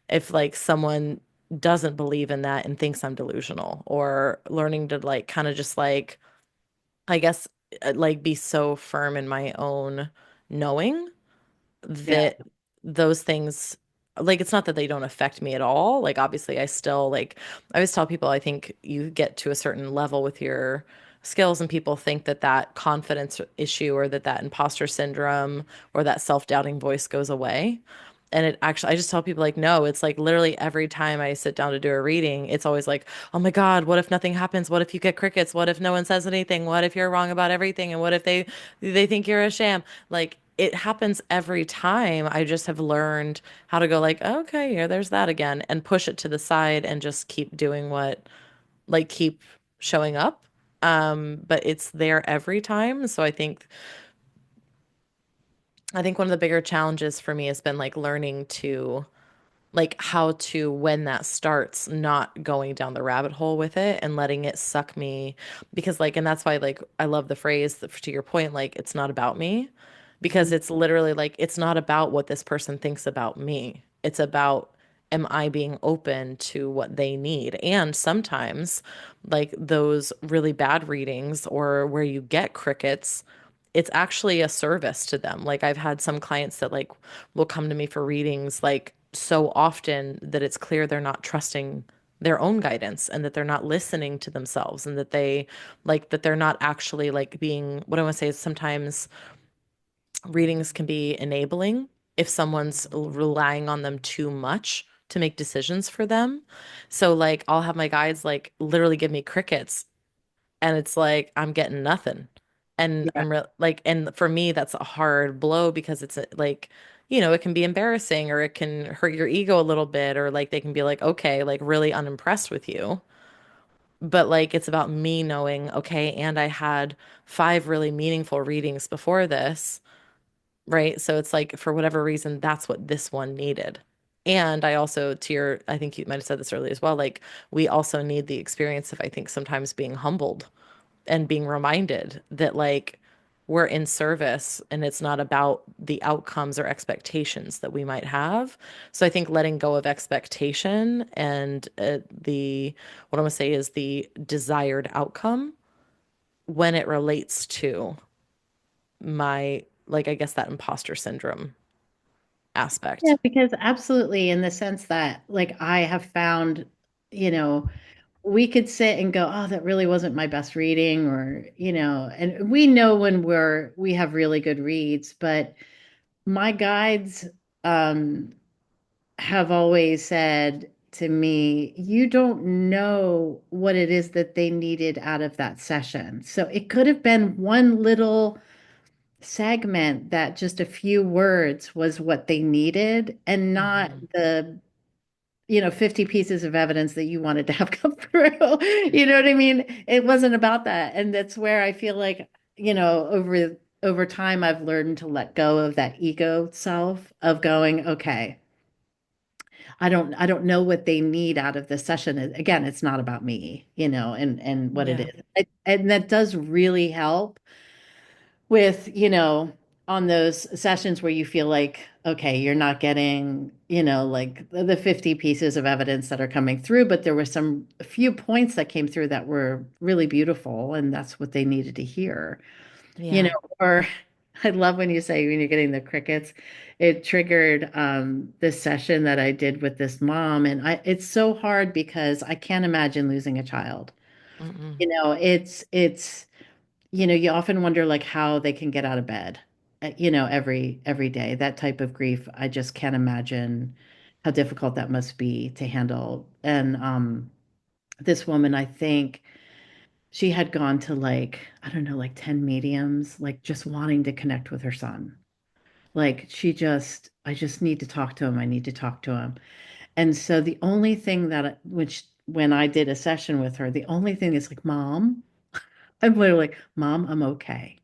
if like someone doesn't believe in that and thinks I'm delusional or learning to like kind of just like I guess like be so firm in my own knowing Yeah, that those things like it's not that they don't affect me at all. Like obviously I still like I always tell people I think you get to a certain level with your skills and people think that that confidence issue or that imposter syndrome or that self-doubting voice goes away. And it actually, I just tell people like, no, it's like literally every time I sit down to do a reading, it's always like, oh my God, what if nothing happens? What if you get crickets? What if no one says anything? What if you're wrong about everything? And what if they think you're a sham? Like it happens every time. I just have learned how to go like, okay, yeah, there's that again, and push it to the side and just keep doing like keep showing up. But it's there every time. So I think one of the bigger challenges for me has been like learning to like how to when that starts not going down the rabbit hole with it and letting it suck me because like and that's why like I love the phrase that, to your point like it's not about me because mhm. it's literally like it's not about what this person thinks about me, it's about am I being open to what they need. And sometimes like those really bad readings or where you get crickets, it's actually a service to them. Like I've had some clients that like will come to me for readings like so often that it's clear they're not trusting their own guidance and that they're not listening to themselves and that they're not actually like being what I want to say is sometimes readings can be enabling if someone's relying on them too much to make decisions for them. So like I'll have my guides like literally give me crickets and it's like I'm getting nothing. And Yeah, like, and for me, that's a hard blow because it's like, it can be embarrassing or it can hurt your ego a little bit, or like they can be like, okay, like really unimpressed with you. But like, it's about me knowing, okay, and I had five really meaningful readings before this, right? So it's like, for whatever reason, that's what this one needed. And I also, I think you might have said this earlier as well, like, we also need the experience of, I think, sometimes being humbled and being reminded that like we're in service and it's not about the outcomes or expectations that we might have. So I think letting go of expectation and the what I'm gonna say is the desired outcome when it relates to my like I guess that imposter syndrome yeah, aspect. because absolutely in the sense that like I have found, you know. we could sit and go, oh, that really wasn't my best reading, or, and we know when we have really good reads, but my guides um, have always said to me, you don't know what it is that they needed out of that session. So it could have been one little segment that just a few words was what they needed and not Mhm. the 50 pieces of evidence that you wanted to have come through. You know what I mean? It wasn't about that. And that's where I feel like, over time I've learned to let go of that ego self of going, okay, I don't know what they need out of this session. Again, it's not about me, and what it Yeah. is. And that does really help with, on those sessions where you feel like, okay, you're not getting, like the 50 pieces of evidence that are coming through, but there were some a few points that came through that were really beautiful, and that's what they needed to hear, you know, Yeah. or I love when you say when you're getting the crickets, it triggered this session that I did with this mom, and it's so hard because I can't imagine losing a child. Mm-mm. It's you often wonder like how they can get out of bed, every day. That type of grief, I just can't imagine how difficult that must be to handle. And this woman, I think she had gone to like, I don't know, like 10 mediums, like just wanting to connect with her son. Like I just need to talk to him. I need to talk to him. And so the only thing that, which when I did a session with her, the only thing is like, Mom, I'm literally like, Mom, I'm okay.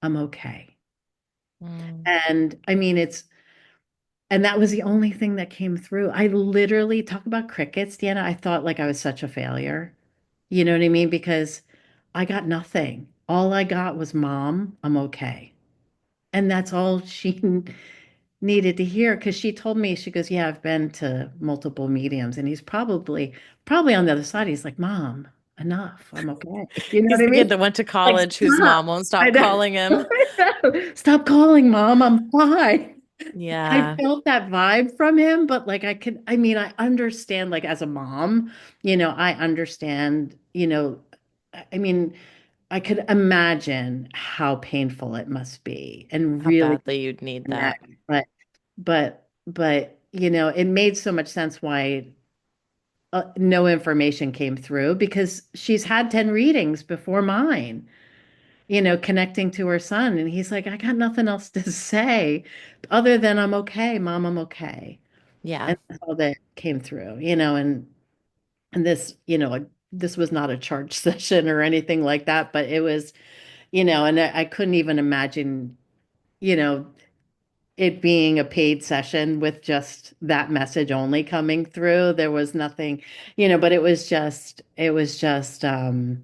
I'm okay. Mm. And I mean, and that was the only thing that came through. I literally talk about crickets, Deanna. I thought like I was such a failure. You know what I mean? Because I got nothing. All I got was, Mom, I'm okay. And that's all she needed to hear. Because she told me, she goes, yeah, I've been to multiple mediums. And he's probably on the other side. He's like, Mom, enough. I'm okay. You know He's what I the kid mean? that went to Like, college whose stop. mom won't I stop know. calling him. Stop calling, Mom. I'm fine. I Yeah. felt that vibe from him, but like I mean, I understand, like as a mom, I understand, I mean, I could imagine how painful it must be and How really badly you'd need that. connect. But, it made so much sense why no information came through because she's had 10 readings before mine, connecting to her son. And he's like, I got nothing else to say other than I'm okay, Mom, I'm okay. Yeah. And that's all that came through, and this was not a charge session or anything like that, but it was, and I couldn't even imagine, you know, it being a paid session with just that message only coming through. There was nothing, but it was just, when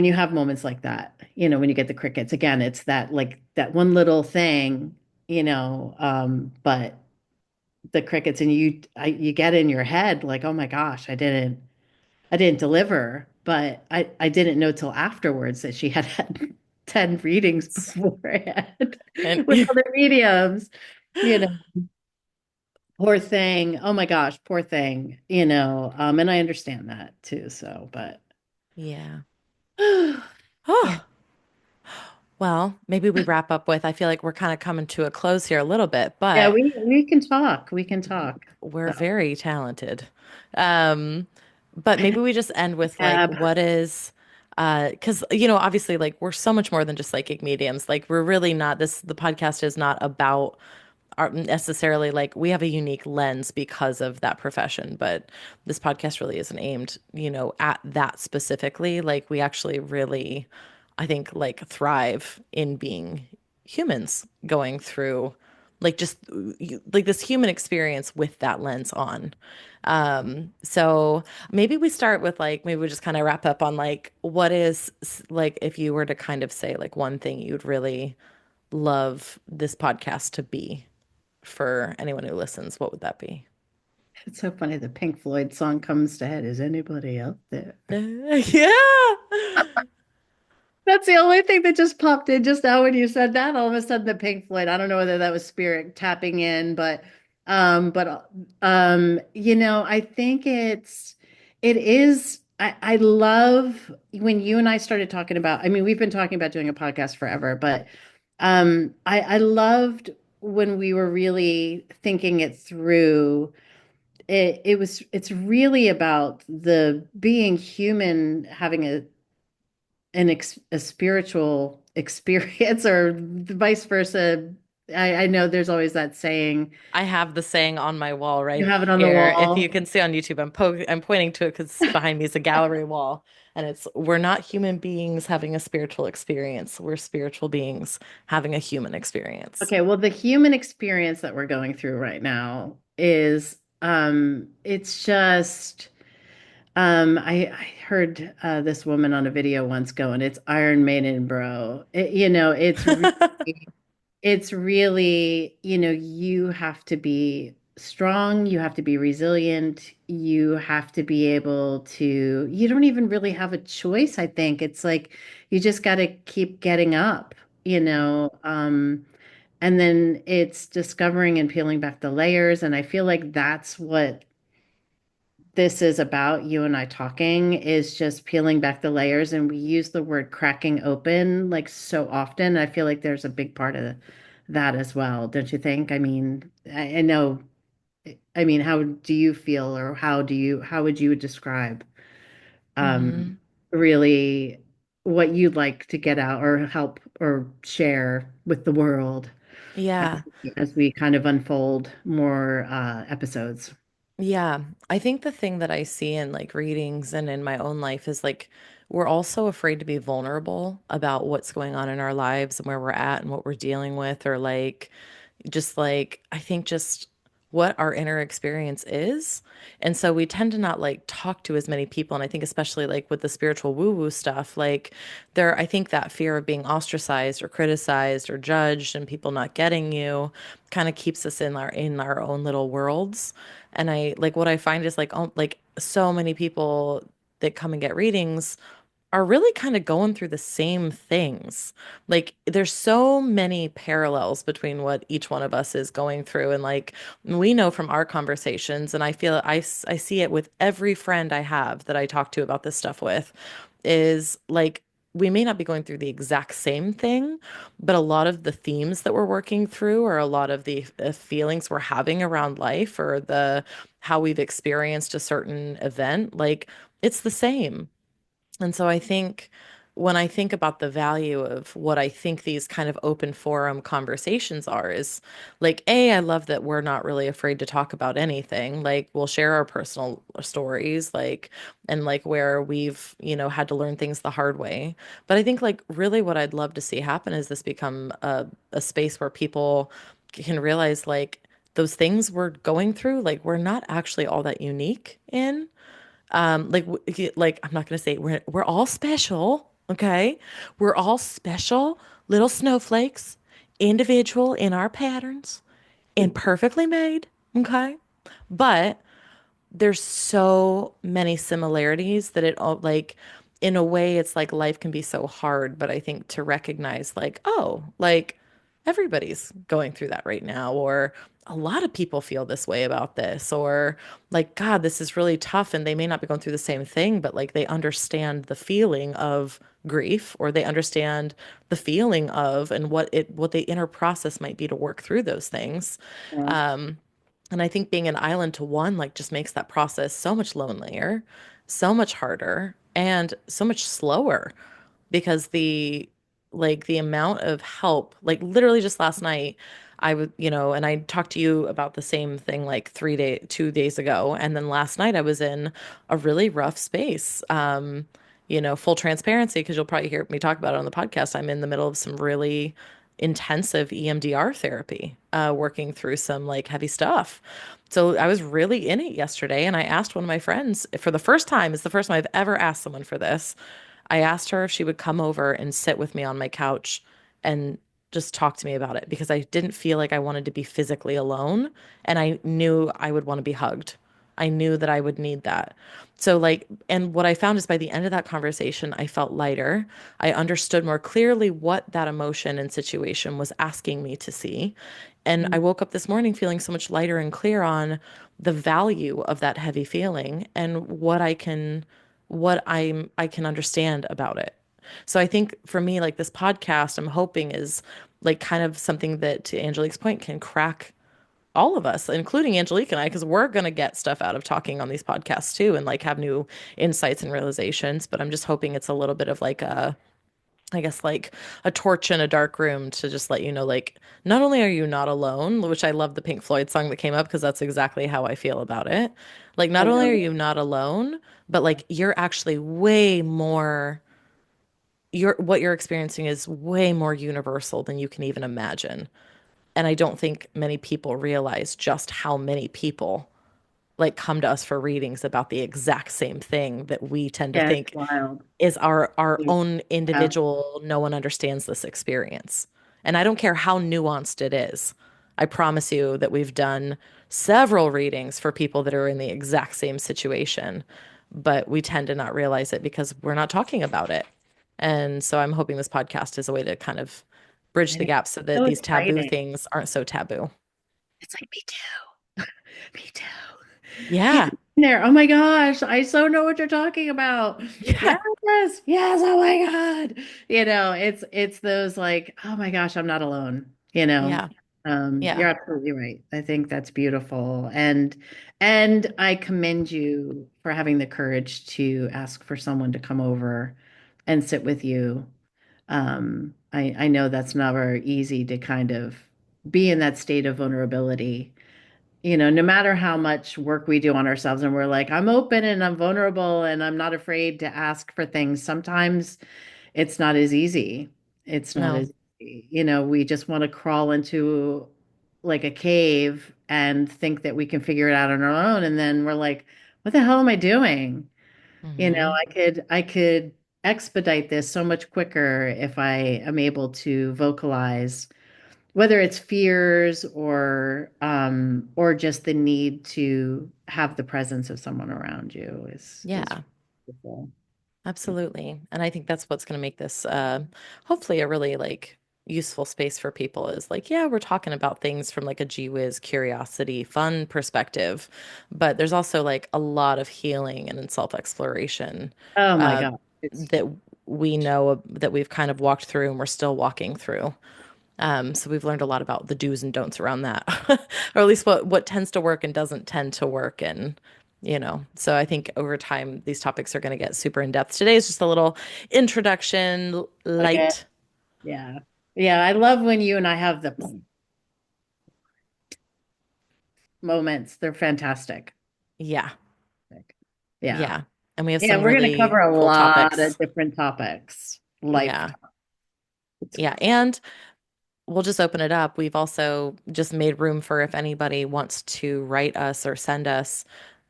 you have moments like that, when you get the crickets, again, it's that like that one little thing, but the crickets and you get in your head like, oh my gosh, I didn't deliver, but I didn't know till afterwards that she had had 10 readings beforehand And with other mediums, you know. Poor thing. Oh my gosh, poor thing, and I understand that too, so but yeah. yeah. Oh, well, maybe we wrap up with I feel like we're kind of coming to a close here a little bit, Yeah, but we can talk. We can talk. we're So, very talented. Um, but I know. maybe we just end with like Tab. what is because obviously like we're so much more than just psychic mediums. Like we're really not the podcast is not about aren't necessarily like we have a unique lens because of that profession, but this podcast really isn't aimed, at that specifically. Like we actually really, I think, like thrive in being humans going through like just like this human experience with that lens on. So maybe we start with like maybe we just kind of wrap up on like what is like if you were to kind of say like one thing you'd really love this podcast to be for anyone who listens, what would that be? It's so funny. The Pink Floyd song comes to head. Is anybody out there? Yeah. That's the only thing that just popped in just now when you said that. All of a sudden, the Pink Floyd. I don't know whether that was spirit tapping in, but I think It is. I love when you and I started talking about, I mean, we've been talking about doing a podcast forever, but I loved when we were really thinking it through. It's really about the being human, having a spiritual experience or vice versa. I know there's always that saying, I have the saying on my wall you right have it on the here. If you wall. can see on YouTube, I'm pointing to it because behind me is a gallery wall, and it's we're not human beings having a spiritual experience. We're spiritual beings having a human experience. Okay, well, the human experience that we're going through right now is it's just I heard this woman on a video once going, it's Iron Maiden, bro. It's really, you have to be strong, you have to be resilient, you have to be able to, you don't even really have a choice, I think. It's like you just got to keep getting up, you know. And then it's discovering and peeling back the layers. And I feel like that's what this is about, you and I talking, is just peeling back the layers. And we use the word cracking open like so often. I feel like there's a big part of that as well, don't you think? I mean, I know, I mean, how do you feel, or how would you describe um, Hmm. really what you'd like to get out or help or share with the world as, Yeah. as we kind of unfold more episodes? Yeah, I think the thing that I see in like readings and in my own life is like we're all so afraid to be vulnerable about what's going on in our lives and where we're at and what we're dealing with, or like just like I think just what our inner experience is. And so we tend to not like talk to as many people. And I think especially like with the spiritual woo-woo stuff, like there, I think that fear of being ostracized or criticized or judged and people not getting you kind of keeps us in our own little worlds. And I like what I find is like oh, like so many people that come and get readings are really kind of going through the same things. Like there's so many parallels between what each one of us is going through. And like we know from our conversations, and I feel I see it with every friend I have that I talk to about this stuff with, is like we may not be going through the exact same thing, but a lot of the themes that we're working through, or a lot of the feelings we're having around life, or the how we've experienced a certain event, like it's the same. And so I think when I think about the value of what I think these kind of open forum conversations are, is like, A, I love that we're not really afraid to talk about anything. Like, we'll share our personal stories, like, and like where we've, had to learn things the hard way. But I think, like, really what I'd love to see happen is this become a space where people can realize, like, those things we're going through, like, we're not actually all that unique in. Like I'm not gonna say we're all special, okay? We're all special little snowflakes, individual in our patterns and perfectly made, okay? But there's so many similarities that it all like in a way it's like life can be so hard, but I think to recognize like, oh, like everybody's going through that right now, or a lot of people feel this way about this, or like, God, this is really tough, and they may not be going through the same thing, but like they understand the feeling of grief, or they understand the feeling of and what the inner process might be to work through those things. Yeah. Um, and I think being an island to one, like, just makes that process so much lonelier, so much harder, and so much slower because the amount of help, like, literally just last night, I would, and I talked to you about the same thing like 2 days ago. And then last night I was in a really rough space. Full transparency, because you'll probably hear me talk about it on the podcast. I'm in the middle of some really intensive EMDR therapy, working through some like heavy stuff. So I was really in it yesterday, and I asked one of my friends for the first time, it's the first time I've ever asked someone for this. I asked her if she would come over and sit with me on my couch and just talk to me about it, because I didn't feel like I wanted to be physically alone, and I knew I would want to be hugged. I knew that I would need that. So, like, and what I found is by the end of that conversation, I felt lighter. I understood more clearly what that emotion and situation was asking me to see. And I Mm. woke up this morning feeling so much lighter and clear on the value of that heavy feeling and I can understand about it. So I think for me, like this podcast, I'm hoping is like kind of something that, to Angelique's point, can crack all of us, including Angelique and I, because we're going to get stuff out of talking on these podcasts too and like have new insights and realizations. But I'm just hoping it's a little bit of like I guess like a torch in a dark room to just let you know, like, not only are you not alone, which I love the Pink Floyd song that came up because that's exactly how I feel about it. Like, I not only are know. you not alone, but like you're actually way more, what you're experiencing is way more universal than you can even imagine. And I don't think many people realize just how many people like come to us for readings about the exact same thing that we tend to Yeah, it's think wild. is our own Yeah. individual, no one understands this experience. And I don't care how nuanced it is. I promise you that we've done several readings for people that are in the exact same situation, but we tend to not realize it because we're not talking about it. And so I'm hoping this podcast is a way to kind of bridge I the know. gap so So that these taboo exciting. things aren't so taboo. It's like me too. Me too. Yeah, Yeah. there. Oh my gosh, I so know what you're talking about. Yeah. Yes, yes. Oh my God. It's those like, oh my gosh, I'm not alone. Yeah. Yeah. You're absolutely right. I think that's beautiful. And I commend you for having the courage to ask for someone to come over and sit with you. I know that's never easy to kind of be in that state of vulnerability, no matter how much work we do on ourselves and we're like, I'm open and I'm vulnerable and I'm not afraid to ask for things. Sometimes it's not as easy. It's not No. as easy. We just want to crawl into like a cave and think that we can figure it out on our own. And then we're like, what the hell am I doing? Hmm. I could expedite this so much quicker if I am able to vocalize whether it's fears or just the need to have the presence of someone around you is Yeah. beautiful. Absolutely. And I think that's what's going to make this hopefully a really like useful space for people is like, yeah, we're talking about things from like a gee whiz curiosity, fun perspective, but there's also like a lot of healing and self-exploration Oh my uh, God. It's that we know that we've kind of walked through and we're still walking through. So we've learned a lot about the do's and don'ts around that, or at least what tends to work and doesn't tend to work. And, so I think over time, these topics are going to get super in depth. Today is just a little introduction, okay. light. Yeah. Yeah. I love when you and I have the moments. They're fantastic. Yeah. Yeah. Yeah. And we have Yeah. some We're going to really cover a cool lot of topics. different topics. Life. Yeah. Yeah. And we'll just open it up. We've also just made room for if anybody wants to write us or send us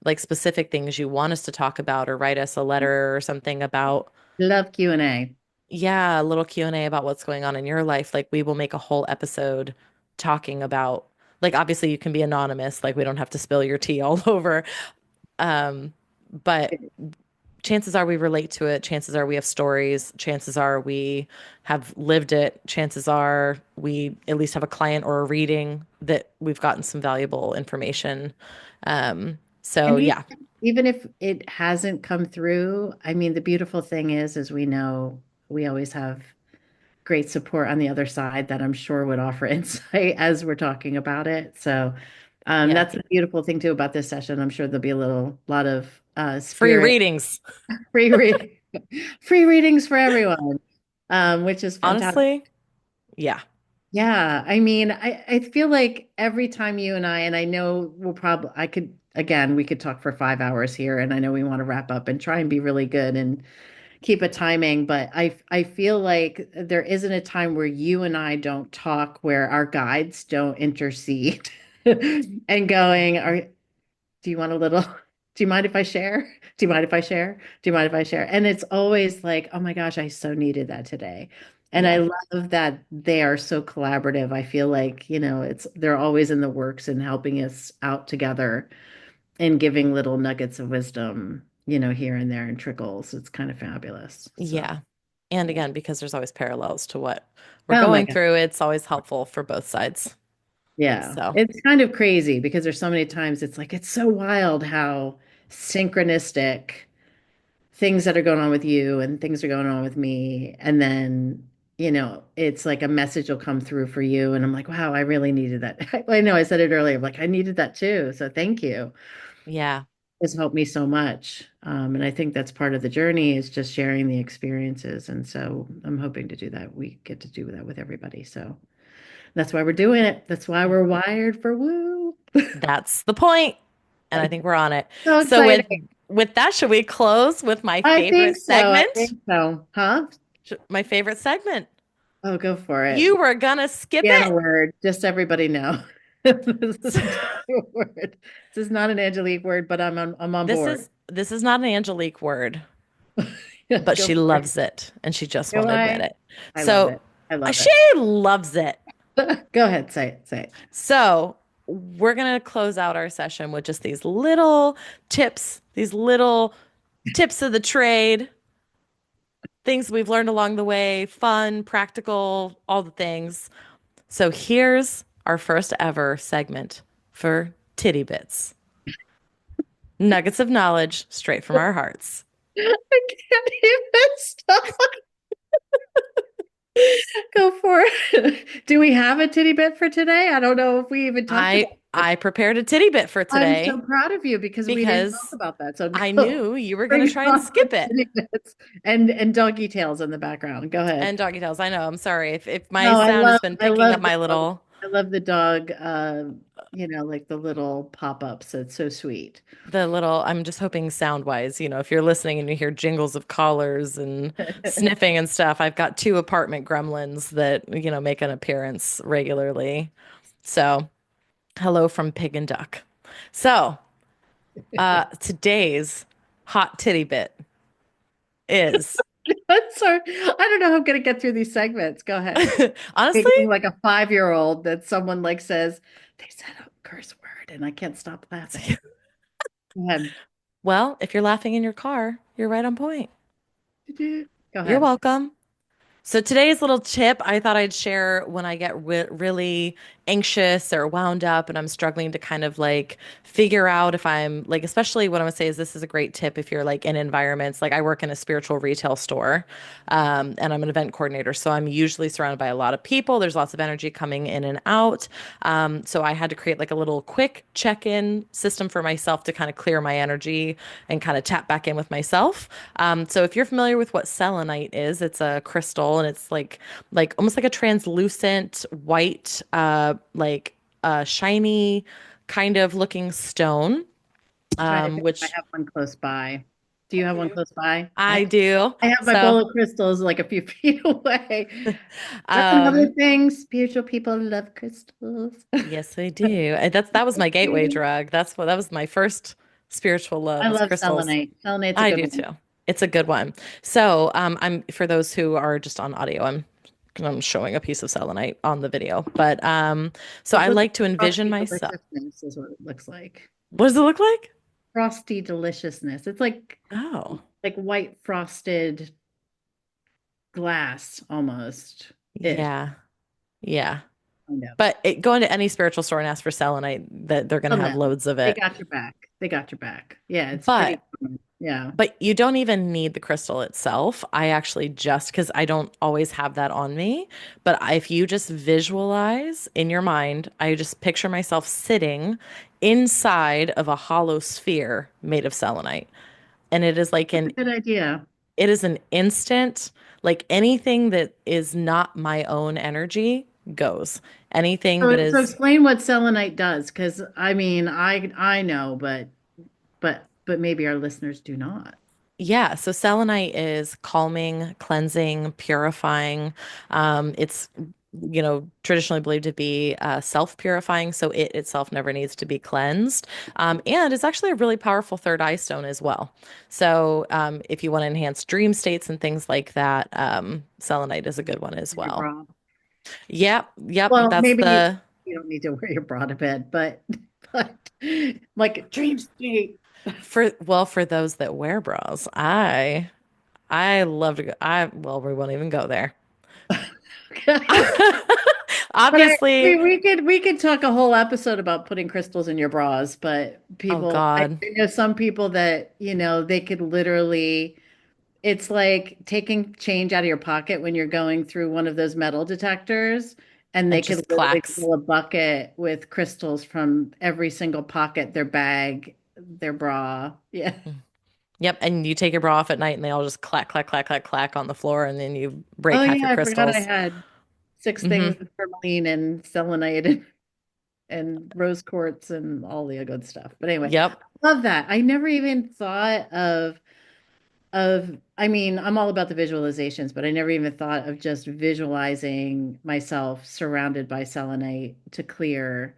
like specific things you want us to talk about or write us a letter or something about. Love Q&A. Yeah, a little Q&A about what's going on in your life. Like we will make a whole episode talking about like obviously you can be anonymous, like we don't have to spill your tea all over. Um, but chances are we relate to it. Chances are we have stories. Chances are we have lived it. Chances are we at least have a client or a reading that we've gotten some valuable information. So And yeah. even if it hasn't come through, I mean, the beautiful thing is we know we always have great support on the other side that I'm sure would offer insight as we're talking about it. So Yeah. that's the beautiful thing too about this session. I'm sure there'll be lot of Free spirit readings. free read free readings for everyone, which is fantastic. Honestly, yeah. Yeah, I mean, I feel like every time you and I know I could, again, we could talk for 5 hours here, and I know we want to wrap up and try and be really good and keep a timing, but I feel like there isn't a time where you and I don't talk where our guides don't intercede and going, do you want a little, do you mind if I share? Do you mind if I share? Do you mind if I share? And it's always like, oh my gosh, I so needed that today. And I Yeah. love that they are so collaborative. I feel like, they're always in the works and helping us out together and giving little nuggets of wisdom, here and there and trickles. It's kind of fabulous. So, Yeah. And yeah. again, because there's always parallels to what we're Oh my going God. through, it's always helpful for both sides. Yeah. So, It's kind of crazy because there's so many times it's like it's so wild how synchronistic things that are going on with you and things are going on with me. And then, it's like a message will come through for you. And I'm like, wow, I really needed that. I know I said it earlier, like I needed that too. So thank you. yeah, It's helped me so much. And I think that's part of the journey is just sharing the experiences. And so I'm hoping to do that. We get to do that with everybody. So that's why we're doing it. That's why we're wired for woo. that's the point, and I think we're on it. So So exciting. with that, should we close with my I think favorite so. I segment? think so. Huh? My favorite segment. Oh, go for it. You were gonna skip Deanna it. word. Just so everybody know. This is a Deanna word. This is not an Angelique word, but I'm on board. This is not an Angelique word, but Go she for it. loves it and she just Do won't admit I? it. I love So it. I love she it. loves it. Go ahead. Say it. Say it. So we're gonna close out our session with just these little tips, these little tips of the trade, things we've learned along the way, fun, practical, all the things. So here's our first ever segment for Titty Bits. Nuggets of knowledge straight from our hearts. I can't even stop. Go for it. Do we have a titty bit for today? I don't know if we even talked about this. I prepared a titty bit for I'm so today proud of you because we didn't talk because about that. So I go knew you were gonna bring try and on the skip it. titty bits and doggy tails in the background. Go ahead. And doggy tails. I know. I'm sorry if my No, I sound has love been I picking love up the my dog. little I love the dog, like the little pop-ups. It's so sweet. the little I'm just hoping sound wise, if you're listening and you hear jingles of collars and sniffing and stuff, I've got two apartment gremlins that, make an appearance regularly. So, hello from Pig and Duck. So, today's hot titty bit is I'm sorry. I don't know how I'm gonna get through these segments. Go ahead. honestly, Being like a 5-year-old that someone like says, they said a curse word and I can't stop laughing. Go ahead. well, if you're laughing in your car, you're right on point. Go You're ahead. welcome. So today's little tip I thought I'd share when I get really anxious or wound up and I'm struggling to kind of like figure out if I'm like, especially what I'm gonna say is this is a great tip if you're like in environments like I work in a spiritual retail store, and I'm an event coordinator, so I'm usually surrounded by a lot of people. There's lots of energy coming in and out, so I had to create like a little quick check-in system for myself to kind of clear my energy and kind of tap back in with myself. So if you're familiar with what selenite is, it's a crystal and it's like almost like a translucent white, shiny kind of looking stone. Trying to think if I Which have one close by. Do you have one close by? I do. I have my So, bowl of crystals like a few feet away. That's another um, thing. Spiritual people love crystals. yes, I do. That was my gateway drug. That was my first spiritual love I was love crystals. selenite. Selenite's a I good do one. too. It's a good one. So, I'm for those who are just on audio, I'm showing a piece of selenite on the video. But so It I looks like like to envision frosty myself. deliciousness is what it looks like. What does it look like? Frosty deliciousness. It's like Oh, white frosted glass almost ish. yeah. Yeah. Kind of. But go into any spiritual store and ask for selenite, that they're going to Oh have no. loads of They it. got your back. They got your back. Yeah, it's But pretty common. Yeah. you don't even need the crystal itself. I actually just because I don't always have that on me, but if you just visualize in your mind, I just picture myself sitting inside of a hollow sphere made of selenite. And That's a good idea. it is an instant, like anything that is not my own energy goes. Anything that So is explain what selenite does, because I mean, I know, but maybe our listeners do not. Yeah, so selenite is calming, cleansing, purifying. It's traditionally believed to be self-purifying, so it itself never needs to be cleansed. And it's actually a really powerful third eye stone as well. So if you want to enhance dream states and things like that, selenite is a good one as Your well. bra. Yep, yep, Well, that's maybe the you don't need to wear your bra to bed, but like a dream state. for those that wear bras. I love to go. Well, we won't even go there. But Obviously, we could talk a whole episode about putting crystals in your bras, but oh I God, know some people that, they could literally, it's like taking change out of your pocket when you're going through one of those metal detectors, and it they could just literally clacks. fill a bucket with crystals from every single pocket, their bag, their bra. Yeah. Yep, and you take your bra off at night and they all just clack, clack, clack, clack, clack on the floor, and then you break Oh half yeah, your I forgot I crystals. had six Hmm. things of tourmaline and selenite and rose quartz and all the good stuff. But anyway, Yep. I love that. I never even thought of I mean, I'm all about the visualizations, but I never even thought of just visualizing myself surrounded by selenite to clear.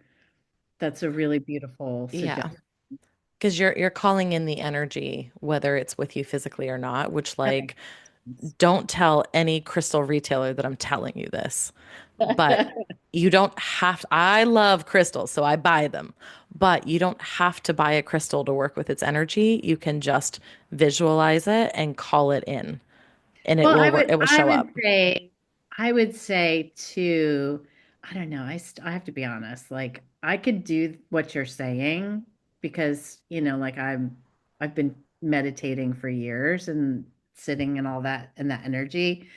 That's a really beautiful Yeah. suggestion. Because you're calling in the energy, whether it's with you physically or not, which That makes like sense. don't tell any crystal retailer that I'm telling you this. But you don't have I love crystals, so I buy them. But you don't have to buy a crystal to work with its energy. You can just visualize it and call it in, and it Well, will work, it will I show would up. say, I would say too, I don't know, I have to be honest, like I could do what you're saying because, like I've been meditating for years and sitting and all that and that energy,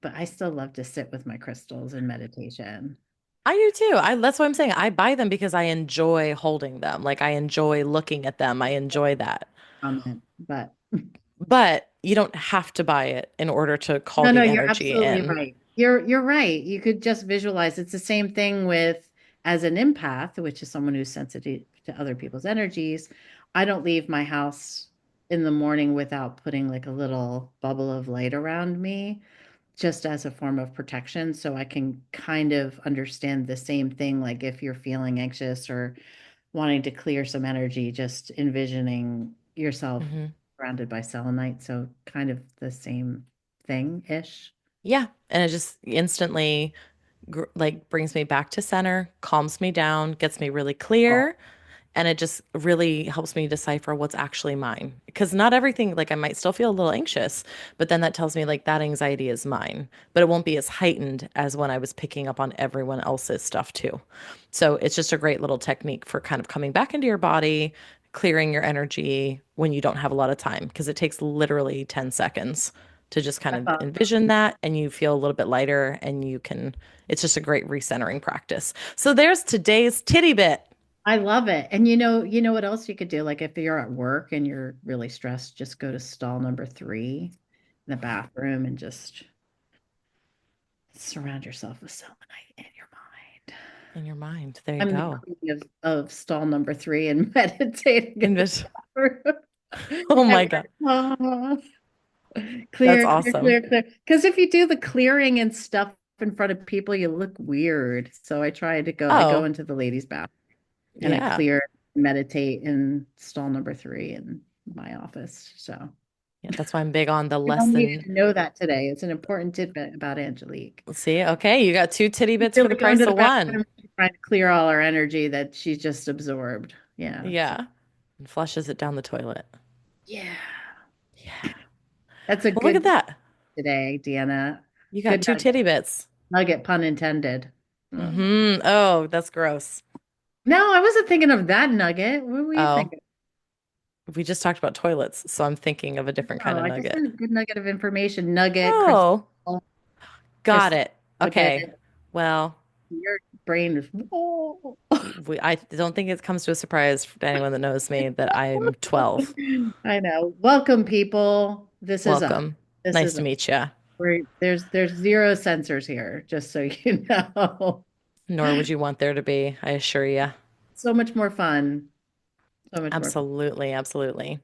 but I still love to sit with my crystals in meditation. I do too. I That's what I'm saying. I buy them because I enjoy holding them. Like I enjoy looking at them. I enjoy that. Comment, but But you don't have to buy it in order to call no, no, the you're energy absolutely in. right. You're right. You could just visualize. It's the same thing with as an empath, which is someone who's sensitive to other people's energies. I don't leave my house in the morning without putting like a little bubble of light around me, just as a form of protection. So I can kind of understand the same thing. Like if you're feeling anxious or wanting to clear some energy, just envisioning yourself Hmm. surrounded by selenite. So kind of the same thing-ish. Yeah. And it just instantly like brings me back to center, calms me down, gets me really Oh, clear. And it just really helps me decipher what's actually mine. Because not everything, like I might still feel a little anxious, but then that tells me like that anxiety is mine, but it won't be as heightened as when I was picking up on everyone else's stuff too. So it's just a great little technique for kind of coming back into your body, clearing your energy when you don't have a lot of time, because it takes literally 10 seconds to just kind that's of awesome. envision that and you feel a little bit lighter and you can, it's just a great recentering practice. So there's today's titty bit. I love it. And you know what else you could do? Like if you're at work and you're really stressed, just go to stall number 3 in the bathroom and just surround yourself with selenite in your mind. In your mind. There you I'm the go. queen of stall number 3 and meditating in the Envis- bathroom. Oh I'm my God. like, "Ah, That's clear, clear, awesome. clear, clear." Because if you do the clearing and stuff in front of people, you look weird. So I go Oh, into the ladies' bathroom and I yeah. clear, meditate in stall number 3 in my office. So Yeah, that's why I'm big on the you less all needed than. to know that today. It's an important tidbit about Angelique. Let's see. Okay, you got two titty bits for the Really go price into the of one. bathroom trying to clear all our energy that she just absorbed. Yeah. So Yeah. And flushes it down the toilet. yeah, Yeah. that's a Well, look at good that. today, Deanna. You got Good two nugget. titty bits. Nugget, pun intended. Mm. Mm-hmm. Oh, that's gross. No, I wasn't thinking of that nugget. What were you Oh, thinking? we just talked about toilets, so I'm thinking of a different kind Oh, of I just nugget. said a good nugget of information. Nugget, crystal, Oh, got crystal it. nugget. Okay. Well, Your brain is. Whoa. I don't think it comes to a surprise to anyone that knows me that I'm 12. I know. Welcome, people. This is us. Welcome. This Nice is to us. meet you. There's zero censors here, just so you know. Nor would you want there to be, I assure you. So much more fun. So much more fun. Absolutely, absolutely.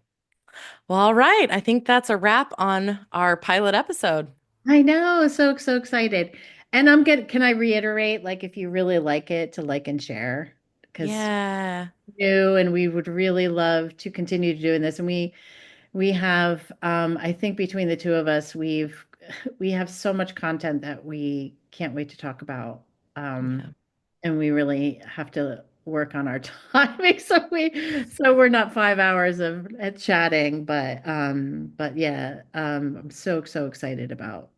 Well, all right. I think that's a wrap on our pilot episode. I know. So excited. And can I reiterate, like, if you really like it, to like and share, because Yeah. you and we would really love to continue doing this. And we have, I think between the two of us, we have so much content that we can't wait to talk about. Yeah. And we really have to work on our timing so we're not 5 hours of chatting. But yeah, I'm so excited about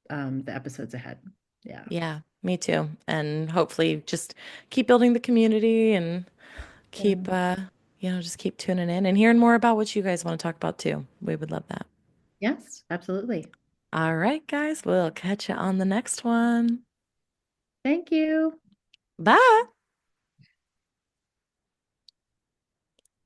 the episodes ahead. Yeah. Yeah. Me too. And hopefully just keep building the community and Yeah. keep just keep tuning in and hearing more about what you guys want to talk about too. We would love that. Yes, absolutely. All right, guys, we'll catch you on the next one. Thank you. Bye.